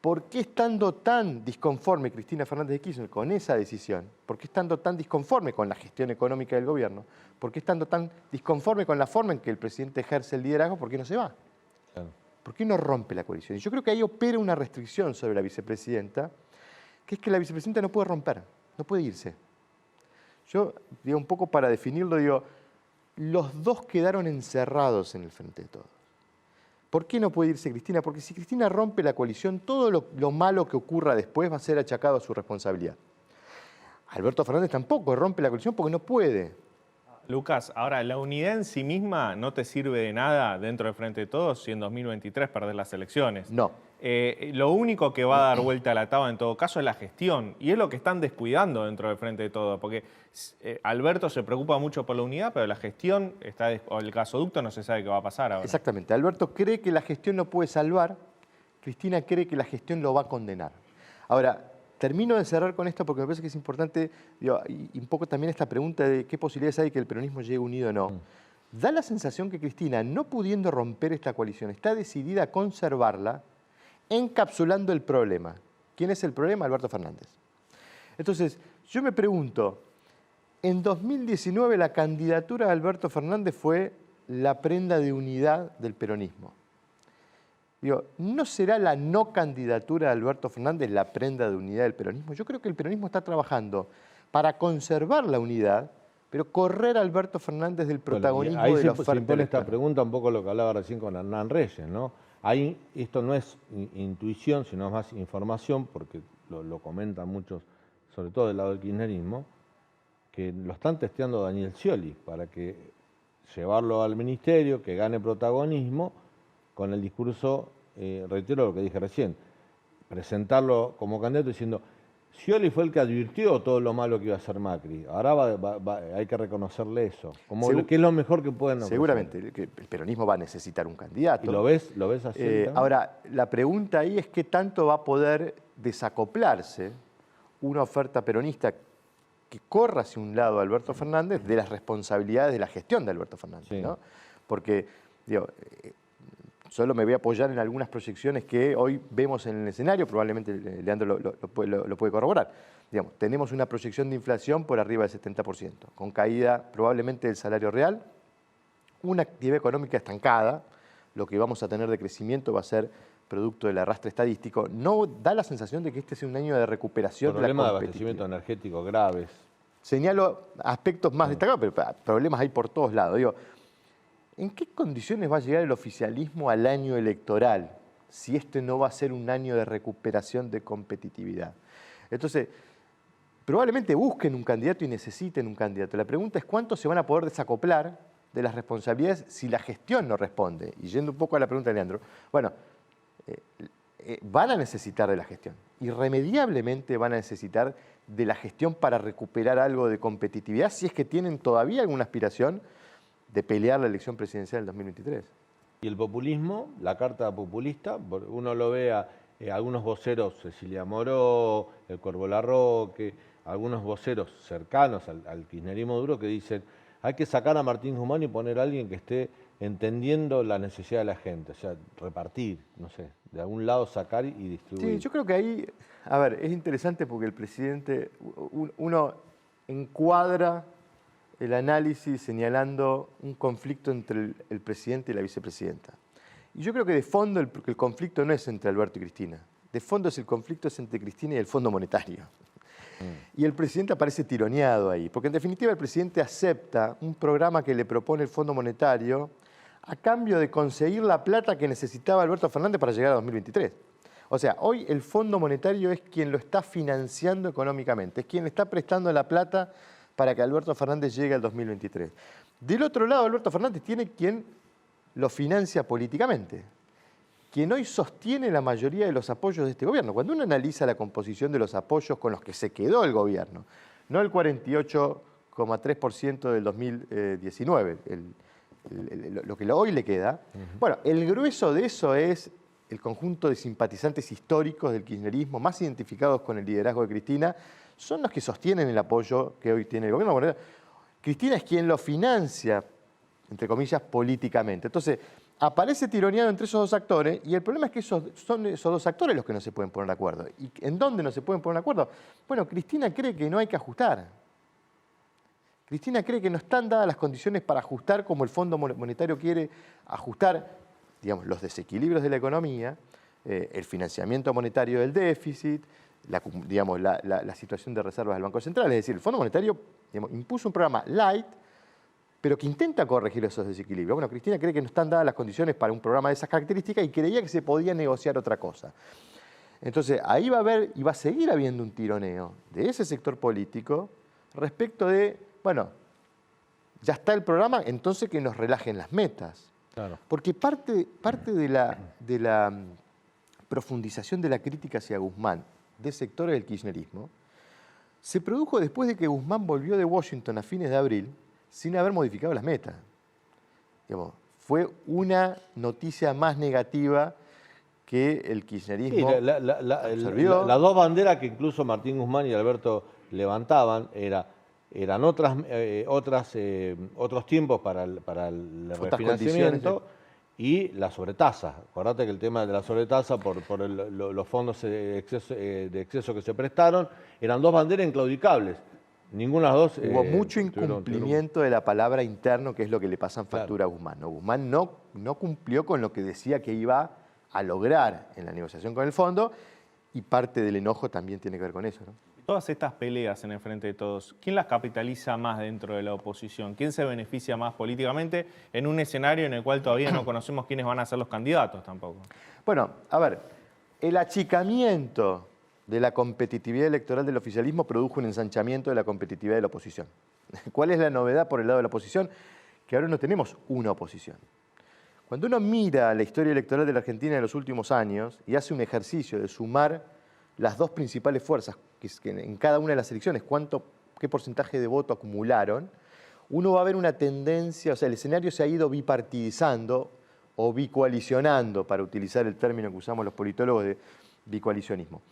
por qué estando tan disconforme Cristina Fernández de Kirchner con esa decisión, por qué estando tan disconforme con la gestión económica del gobierno, por qué estando tan disconforme con la forma en que el presidente ejerce el liderazgo, ¿por qué no se va? Claro. ¿Por qué no rompe la coalición? Y yo creo que ahí opera una restricción sobre la vicepresidenta, que es que la vicepresidenta no puede romper, no puede irse. Yo, digo, un poco para definirlo, digo, los dos quedaron encerrados en el Frente de Todos. ¿Por qué no puede irse Cristina? Porque si Cristina rompe la coalición, todo lo malo que ocurra después va a ser achacado a su responsabilidad. Alberto Fernández tampoco rompe la coalición porque no puede. Lucas, ahora, la unidad en sí misma no te sirve de nada dentro del Frente de Todos si en 2023 perdés las elecciones. No. Lo único que va a dar vuelta a la tabla en todo caso es la gestión. Y es lo que están descuidando dentro del Frente de Todos. Porque Alberto se preocupa mucho por la unidad, pero la gestión, o el gasoducto, no se sabe qué va a pasar ahora. Exactamente. Alberto cree que la gestión lo puede salvar. Cristina cree que la gestión lo va a condenar. Ahora, termino de cerrar con esto porque me parece que es importante, digo, y un poco también esta pregunta de qué posibilidades hay de que el peronismo llegue unido o no. Da la sensación que Cristina, no pudiendo romper esta coalición, está decidida a conservarla, encapsulando el problema. ¿Quién es el problema? Alberto Fernández. Entonces, yo me pregunto, en 2019 la candidatura de Alberto Fernández fue la prenda de unidad del peronismo. Digo, ¿no será la no candidatura de Alberto Fernández la prenda de unidad del peronismo? Yo creo que el peronismo está trabajando para conservar la unidad, pero correr a Alberto Fernández del protagonismo de la oferta. Ahí se impone esta pregunta un poco lo que hablaba recién con Hernán Reyes, ¿no? Ahí esto no es intuición, sino más información, porque lo comentan muchos, sobre todo del lado del kirchnerismo, que lo están testeando Daniel Scioli para que llevarlo al ministerio, que gane protagonismo, con el discurso, reitero lo que dije recién, presentarlo como candidato diciendo, Scioli fue el que advirtió todo lo malo que iba a hacer Macri, ahora hay que reconocerle eso, como que es lo mejor que pueden ofrecer. Seguramente, el peronismo va a necesitar un candidato. ¿Y lo ves así? Ahora, la pregunta ahí es qué tanto va a poder desacoplarse una oferta peronista que corra hacia un lado a Alberto Fernández de las responsabilidades de la gestión de Alberto Fernández, sí, ¿no? Porque, digo, solo me voy a apoyar en algunas proyecciones que hoy vemos en el escenario, probablemente Leandro lo puede corroborar. Digamos, tenemos una proyección de inflación por arriba del 70%, con caída probablemente del salario real, una actividad económica estancada, lo que vamos a tener de crecimiento va a ser producto del arrastre estadístico. No da la sensación de que este sea un año de recuperación de la competitividad. Problemas de abastecimiento energético graves. Señalo aspectos más destacados, pero problemas hay por todos lados. Digo, ¿en qué condiciones va a llegar el oficialismo al año electoral si este no va a ser un año de recuperación de competitividad? Entonces, probablemente busquen un candidato y necesiten un candidato. La pregunta es cuánto se van a poder desacoplar de las responsabilidades si la gestión no responde. Y yendo un poco a la pregunta de Leandro, bueno, van a necesitar de la gestión. Irremediablemente van a necesitar de la gestión para recuperar algo de competitividad si es que tienen todavía alguna aspiración de pelear la elección presidencial del 2023. Y el populismo, la carta populista, uno lo ve a algunos voceros, Cecilia Moró, el Cuervo Larroque, algunos voceros cercanos al kirchnerismo duro que dicen hay que sacar a Martín Guzmán y poner a alguien que esté entendiendo la necesidad de la gente, o sea, repartir, no sé, de algún lado sacar y distribuir. Sí, yo creo que ahí, a ver, es interesante porque el presidente, uno encuadra el análisis señalando un conflicto entre el presidente y la vicepresidenta. Y yo creo que de fondo el conflicto no es entre Alberto y Cristina. De fondo el conflicto es entre Cristina y el Fondo Monetario. Y el presidente aparece tironeado ahí, porque en definitiva el presidente acepta un programa que le propone el Fondo Monetario a cambio de conseguir la plata que necesitaba Alberto Fernández para llegar a 2023. O sea, hoy el Fondo Monetario es quien lo está financiando económicamente, es quien le está prestando la plata para que Alberto Fernández llegue al 2023. Del otro lado, Alberto Fernández tiene quien lo financia políticamente, quien hoy sostiene la mayoría de los apoyos de este gobierno. Cuando uno analiza la composición de los apoyos con los que se quedó el gobierno, no el 48,3% del 2019, lo que hoy le queda, bueno, el grueso de eso es el conjunto de simpatizantes históricos del kirchnerismo, más identificados con el liderazgo de Cristina, son los que sostienen el apoyo que hoy tiene el gobierno. Bueno, Cristina es quien lo financia, entre comillas, políticamente. Entonces, aparece tironeado entre esos dos actores y el problema es que son esos dos actores los que no se pueden poner de acuerdo. ¿Y en dónde no se pueden poner de acuerdo? Bueno, Cristina cree que no hay que ajustar. Cristina cree que no están dadas las condiciones para ajustar como el Fondo Monetario quiere ajustar, digamos, los desequilibrios de la economía, el financiamiento monetario del déficit, la situación de reservas del Banco Central. Es decir, el Fondo Monetario, digamos, impuso un programa light, pero que intenta corregir esos desequilibrios. Bueno, Cristina cree que no están dadas las condiciones para un programa de esas características y creía que se podía negociar otra cosa. Entonces, ahí va a haber y va a seguir habiendo un tironeo de ese sector político respecto de, bueno, ya está el programa, entonces que nos relajen las metas. Claro. Porque parte de la profundización de la crítica hacia Guzmán de sectores del kirchnerismo se produjo después de que Guzmán volvió de Washington a fines de abril sin haber modificado las metas. Digamos, fue una noticia más negativa que el kirchnerismo Sí, las dos banderas que incluso Martín Guzmán y Alberto levantaban eran otros tiempos para el refinanciamiento y la sobretasa. Acordate que el tema de la sobretasa por los fondos de exceso que se prestaron eran dos banderas inclaudicables. Ninguna de las dos. Hubo mucho incumplimiento de la palabra interno, que es lo que le pasan factura a Guzmán. ¿No? Guzmán no cumplió con lo que decía que iba a lograr en la negociación con el fondo y parte del enojo también tiene que ver con eso, ¿no? Todas estas peleas en el Frente de Todos, ¿quién las capitaliza más dentro de la oposición? ¿Quién se beneficia más políticamente en un escenario en el cual todavía no conocemos quiénes van a ser los candidatos tampoco? Bueno, a ver, el achicamiento de la competitividad electoral del oficialismo produjo un ensanchamiento de la competitividad de la oposición. ¿Cuál es la novedad por el lado de la oposición? Que ahora no tenemos una oposición. Cuando uno mira la historia electoral de la Argentina en los últimos años y hace un ejercicio de sumar las dos principales fuerzas que en cada una de las elecciones, qué porcentaje de voto acumularon, uno va a ver una tendencia, o sea, el escenario se ha ido bipartidizando o bicoalicionando, para utilizar el término que usamos los politólogos de bicoalicionismo.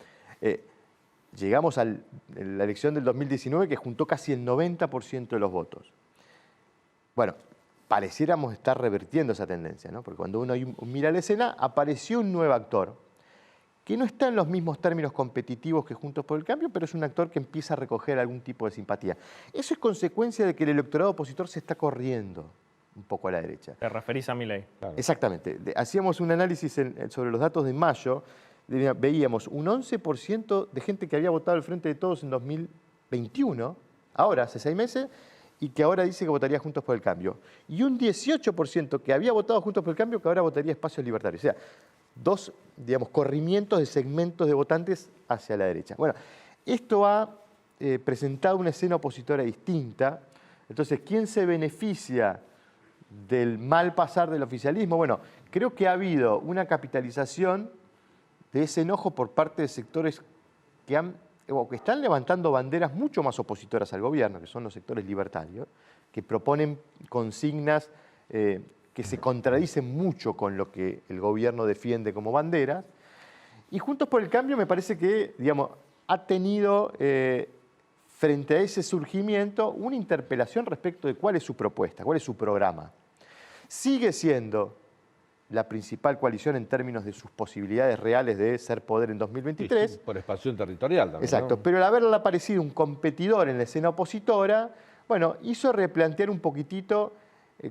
Llegamos a la elección del 2019 que juntó casi el 90% de los votos. Bueno, pareciéramos estar revertiendo esa tendencia, ¿no? Porque cuando uno mira la escena, apareció un nuevo actor que no está en los mismos términos competitivos que Juntos por el Cambio, pero es un actor que empieza a recoger algún tipo de simpatía. Eso es consecuencia de que el electorado opositor se está corriendo un poco a la derecha. ¿Te referís a Milei? Claro. Exactamente. Hacíamos un análisis sobre los datos de mayo, veíamos un 11% de gente que había votado al Frente de Todos en 2021, ahora, hace 6 meses, y que ahora dice que votaría Juntos por el Cambio. Y un 18% que había votado Juntos por el Cambio que ahora votaría Espacios Libertarios. O sea, dos, digamos, corrimientos de segmentos de votantes hacia la derecha. Bueno, esto ha presentado una escena opositora distinta. Entonces, ¿quién se beneficia del mal pasar del oficialismo? Bueno, creo que ha habido una capitalización de ese enojo por parte de sectores que están levantando banderas mucho más opositoras al gobierno, que son los sectores libertarios, que proponen consignas que se contradicen mucho con lo que el gobierno defiende como banderas. Y Juntos por el Cambio me parece que, digamos, ha tenido frente a ese surgimiento una interpelación respecto de cuál es su propuesta, cuál es su programa. Sigue siendo la principal coalición en términos de sus posibilidades reales de ser poder en 2023. Sí, por expansión territorial también. Exacto, ¿no? Pero al haberle aparecido un competidor en la escena opositora, bueno, hizo replantear un poquitito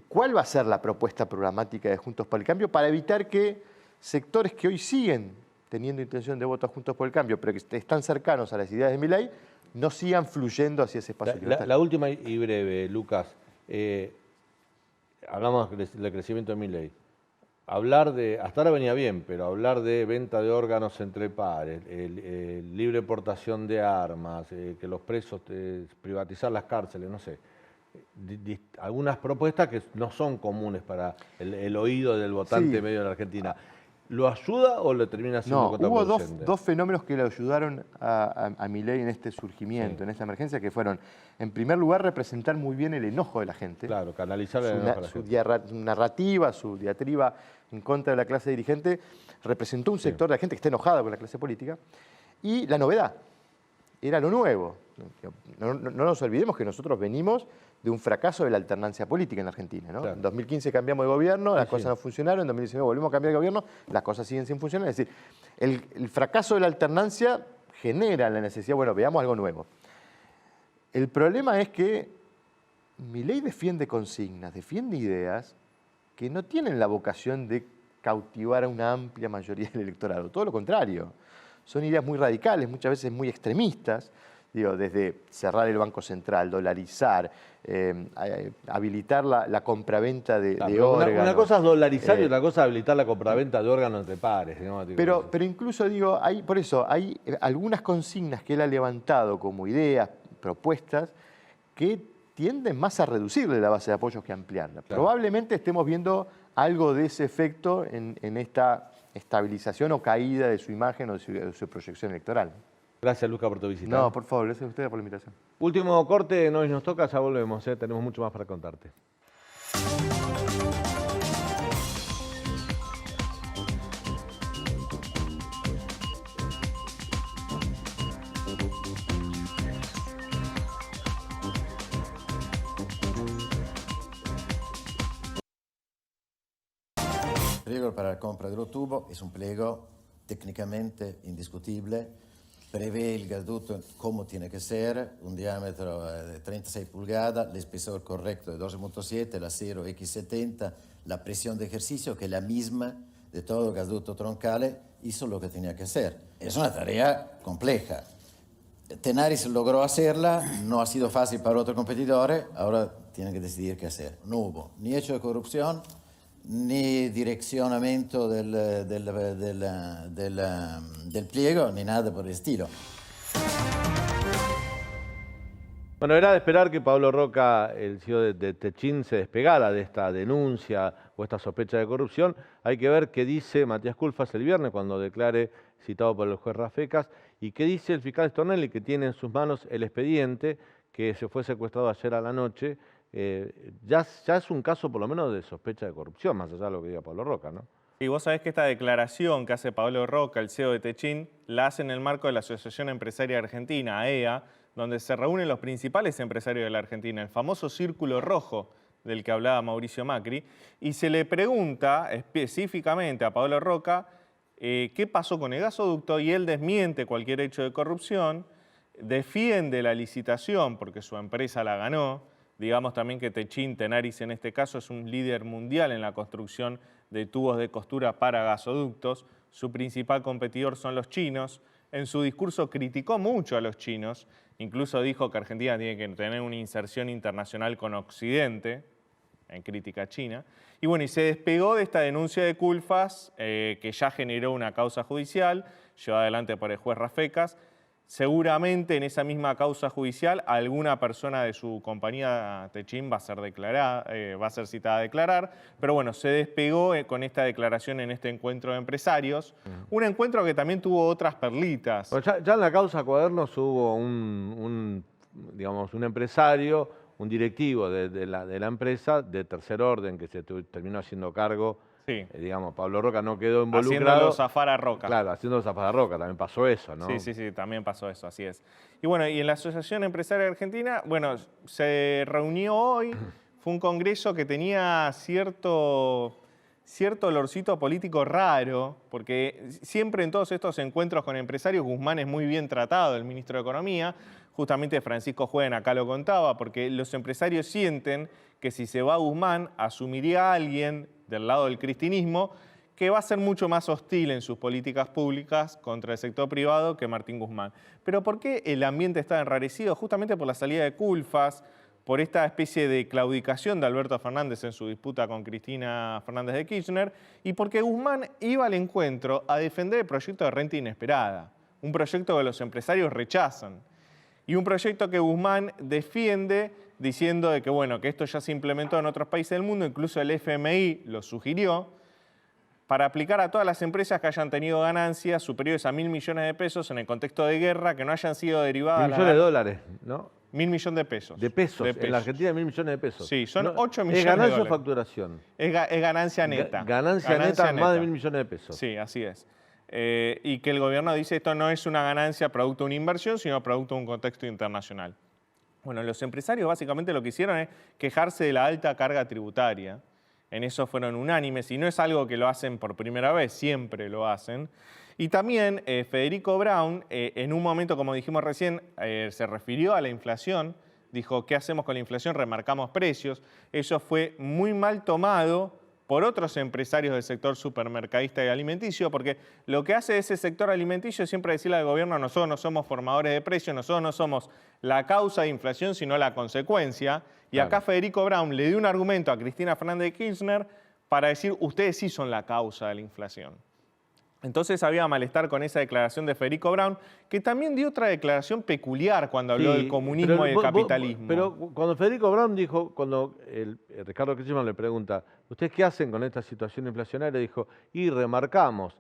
cuál va a ser la propuesta programática de Juntos por el Cambio para evitar que sectores que hoy siguen teniendo intención de voto a Juntos por el Cambio, pero que están cercanos a las ideas de Milei, no sigan fluyendo hacia ese espacio libertario. La última y breve, Lucas. Hablamos del crecimiento de Milei. Hasta ahora venía bien, pero hablar de venta de órganos entre pares, libre portación de armas, que los presos, privatizar las cárceles, no sé. Algunas propuestas que no son comunes para el oído del votante medio de la Argentina. ¿Lo ayuda o lo termina siendo contraproducente? Hubo dos fenómenos que le ayudaron a Milei en este surgimiento, en esta emergencia, que fueron, en primer lugar, representar muy bien el enojo de la gente. Claro, canalizar el enojo de la gente. Su narrativa, su diatriba en contra de la clase dirigente, representó un sector de la gente que está enojada con la clase política, y la novedad, era lo nuevo. No nos olvidemos que nosotros venimos de un fracaso de la alternancia política en la Argentina, ¿no? Claro. En 2015 cambiamos de gobierno, las Sí, cosas sí. no funcionaron, en 2019 volvimos a cambiar de gobierno, las cosas siguen sin funcionar. Es decir, el fracaso de la alternancia genera la necesidad, bueno, veamos algo nuevo. El problema es que Milei defiende consignas, defiende ideas que no tienen la vocación de cautivar a una amplia mayoría del electorado, todo lo contrario. Son ideas muy radicales, muchas veces muy extremistas, digo, desde cerrar el Banco Central, dolarizar, habilitar la compraventa de órganos. Una cosa es dolarizar y otra cosa es habilitar la compraventa de órganos entre pares. ¿No? Pero incluso digo, por eso hay algunas consignas que él ha levantado como ideas, propuestas, que tienden más a reducirle la base de apoyos que a ampliarla. Claro. Probablemente estemos viendo algo de ese efecto en esta estabilización o caída de su imagen o de su proyección electoral. Gracias, Luca, por tu visita. No, por favor, gracias a ustedes por la invitación. Último corte, nos toca, ya volvemos, tenemos mucho más para contarte. El pliego para la compra del tubo es un pliego técnicamente indiscutible, prevé el gasoducto como tiene que ser, un diámetro de 36 pulgadas, el espesor correcto de 12.7, el acero X70, la presión de ejercicio que es la misma de todo el gasoducto troncale, hizo lo que tenía que hacer. Es una tarea compleja. Tenaris logró hacerla, no ha sido fácil para otros competidores, ahora tienen que decidir qué hacer. No hubo ni hecho de corrupción, ni direccionamiento del pliego, ni nada por el estilo. Bueno, era de esperar que Pablo Roca, el CEO de Techin, se despegara de esta denuncia o esta sospecha de corrupción. Hay que ver qué dice Matías Culfas el viernes cuando declare, citado por el juez Rafecas, y qué dice el fiscal Stornelli, que tiene en sus manos el expediente que se fue secuestrado ayer a la noche. Ya es un caso por lo menos de sospecha de corrupción, más allá de lo que diga Pablo Roca, ¿no? Y vos sabés que esta declaración que hace Pablo Roca, el CEO de Techin, la hace en el marco de la Asociación Empresaria Argentina, AEA, donde se reúnen los principales empresarios de la Argentina, el famoso círculo rojo del que hablaba Mauricio Macri, y se le pregunta específicamente a Pablo Roca qué pasó con el gasoducto, y él desmiente cualquier hecho de corrupción, defiende la licitación porque su empresa la ganó. Digamos también que Techin, Tenaris en este caso, es un líder mundial en la construcción de tubos de costura para gasoductos. Su principal competidor son los chinos. En su discurso criticó mucho a los chinos, incluso dijo que Argentina tiene que tener una inserción internacional con Occidente, en crítica a China. Y bueno, y se despegó de esta denuncia de Culfas, que ya generó una causa judicial, llevada adelante por el juez Rafecas. Seguramente en esa misma causa judicial alguna persona de su compañía Techin va a ser declarada, va a ser citada a declarar, pero bueno, se despegó con esta declaración en este encuentro de empresarios, un encuentro que también tuvo otras perlitas. Bueno, ya en la causa Cuadernos hubo un empresario, un directivo de la empresa de tercer orden que se terminó haciendo cargo. Sí. Pablo Roca no quedó involucrado. Haciéndolo zafar a Roca. Claro, haciéndolo zafar a Roca, también pasó eso, ¿no? Sí, también pasó eso, así es. Y bueno, y en la Asociación Empresaria Argentina, bueno, se reunió hoy, fue un congreso que tenía cierto olorcito político raro, porque siempre en todos estos encuentros con empresarios, Guzmán es muy bien tratado, el ministro de Economía. Justamente Francisco Jueden acá lo contaba, porque los empresarios sienten que si se va Guzmán, asumiría a alguien del lado del cristinismo que va a ser mucho más hostil en sus políticas públicas contra el sector privado que Martín Guzmán. ¿Pero por qué el ambiente está enrarecido? Justamente por la salida de Culfas, por esta especie de claudicación de Alberto Fernández en su disputa con Cristina Fernández de Kirchner, y porque Guzmán iba al encuentro a defender el proyecto de renta inesperada, un proyecto que los empresarios rechazan, y un proyecto que Guzmán defiende diciendo de que, bueno, que esto ya se implementó en otros países del mundo, incluso el FMI lo sugirió, para aplicar a todas las empresas que hayan tenido ganancias superiores a 1.000 millones de pesos en el contexto de guerra, que no hayan sido derivadas... Millones de dólares, ¿no? 1.000 millones de pesos. De pesos. En la Argentina 1.000 millones de pesos. Sí, son 8 millones ¿Es de ganancia o dólares. facturación? Es ganancia neta. Ganancia neta, más de 1.000 millones de pesos. Sí, así es. Y que el gobierno dice esto no es una ganancia producto de una inversión, sino producto de un contexto internacional. Bueno, los empresarios básicamente lo que hicieron es quejarse de la alta carga tributaria. En eso fueron unánimes y no es algo que lo hacen por primera vez, siempre lo hacen. Y también Federico Braun, en un momento, como dijimos recién, se refirió a la inflación, dijo, ¿qué hacemos con la inflación? Remarcamos precios. Eso fue muy mal tomado por otros empresarios del sector supermercadista y alimenticio, porque lo que hace ese sector alimenticio es siempre decirle al gobierno, nosotros no somos formadores de precios, nosotros no somos la causa de inflación, sino la consecuencia. Y acá Federico Braun le dio un argumento a Cristina Fernández de Kirchner para decir, ustedes sí son la causa de la inflación. Entonces había malestar con esa declaración de Federico Braun, que también dio otra declaración peculiar cuando habló del comunismo y del capitalismo. Pero cuando Federico Braun dijo, cuando Ricardo Kirchner le pregunta, ¿ustedes qué hacen con esta situación inflacionaria? Dijo, y remarcamos.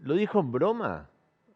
¿Lo dijo en broma?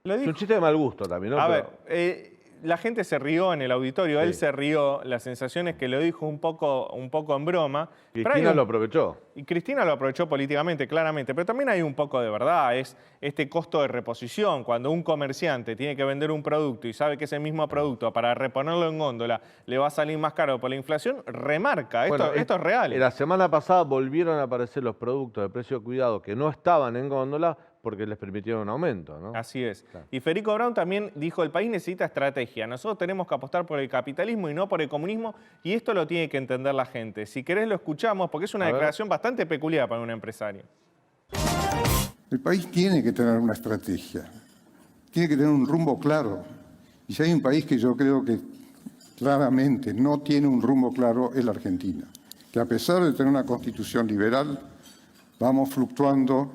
Es un chiste de mal gusto también, ¿no? A ver, la gente se rió en el auditorio, él se rió, la sensación es que lo dijo un poco en broma. Cristina lo aprovechó. Y Cristina lo aprovechó políticamente, claramente, pero también hay un poco de verdad, es este costo de reposición. Cuando un comerciante tiene que vender un producto y sabe que ese mismo producto para reponerlo en góndola le va a salir más caro por la inflación, remarca, esto es real. La semana pasada volvieron a aparecer los productos de precio cuidado que no estaban en góndola porque les permitieron un aumento, ¿no? Así es. Claro. Y Federico Braun también dijo, el país necesita estrategia. Nosotros tenemos que apostar por el capitalismo y no por el comunismo, y esto lo tiene que entender la gente. Si querés lo escuchamos, porque es una declaración bastante peculiar para un empresario. El país tiene que tener una estrategia, tiene que tener un rumbo claro. Y si hay un país que yo creo que claramente no tiene un rumbo claro, es la Argentina. Que a pesar de tener una constitución liberal, vamos fluctuando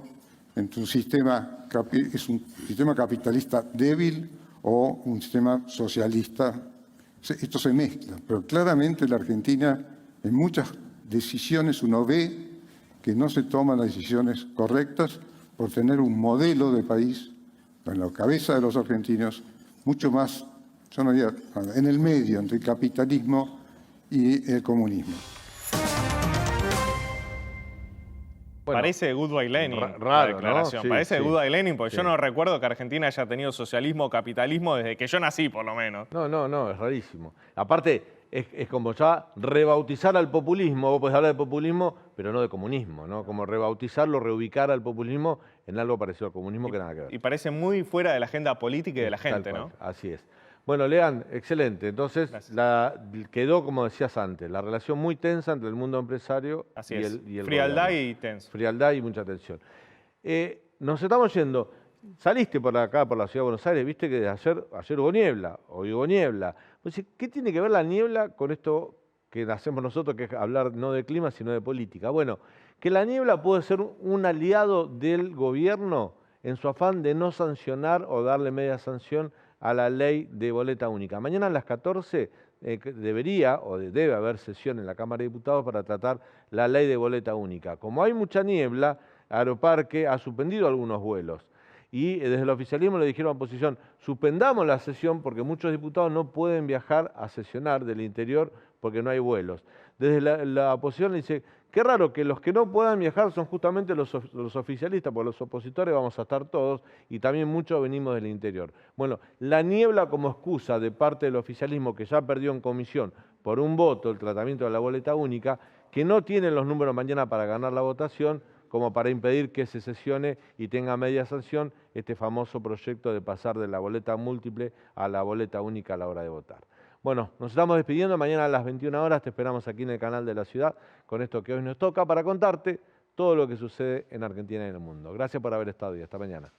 entre un sistema, es un sistema capitalista débil o un sistema socialista. Esto se mezcla, pero claramente la Argentina, en muchas decisiones uno ve que no se toman las decisiones correctas por tener un modelo de país en la cabeza de los argentinos mucho más, yo no diría, en el medio entre el capitalismo y el comunismo. Bueno, parece de Goodbye Lenin raro, la declaración. ¿no? Sí, parece de Goodbye Lenin, porque sí. yo no recuerdo que Argentina haya tenido socialismo o capitalismo desde que yo nací, por lo menos. No, es rarísimo. Aparte, es como ya rebautizar al populismo. Vos podés hablar de populismo, pero no de comunismo, ¿no? Como rebautizarlo, reubicar al populismo en algo parecido al comunismo que nada que ver. Y parece muy fuera de la agenda política y de la gente, ¿no? Así es. Bueno, Lean, excelente. Entonces, quedó, como decías antes, la relación muy tensa entre el mundo empresario y el frialdad gobierno. y tenso. Frialdad y mucha tensión. Nos estamos yendo. Saliste por acá, por la Ciudad de Buenos Aires, viste que ayer hubo niebla, hoy hubo niebla. ¿Qué tiene que ver la niebla con esto que hacemos nosotros, que es hablar no de clima, sino de política? Bueno, que la niebla puede ser un aliado del gobierno en su afán de no sancionar o darle media sanción a la ley de boleta única. Mañana a las 14 debería o debe haber sesión en la Cámara de Diputados para tratar la ley de boleta única. Como hay mucha niebla, Aeroparque ha suspendido algunos vuelos. Y desde el oficialismo le dijeron a oposición, suspendamos la sesión porque muchos diputados no pueden viajar a sesionar del interior porque no hay vuelos. Desde la oposición le dice, qué raro que los que no puedan viajar son justamente los oficialistas, porque los opositores vamos a estar todos y también muchos venimos del interior. Bueno, la niebla como excusa de parte del oficialismo que ya perdió en comisión por un voto el tratamiento de la boleta única, que no tienen los números mañana para ganar la votación, como para impedir que se sesione y tenga media sanción este famoso proyecto de pasar de la boleta múltiple a la boleta única a la hora de votar. Bueno, nos estamos despidiendo. Mañana a las 21 horas te esperamos aquí en el canal de la ciudad con esto que hoy nos toca para contarte todo lo que sucede en Argentina y en el mundo. Gracias por haber estado y hasta mañana.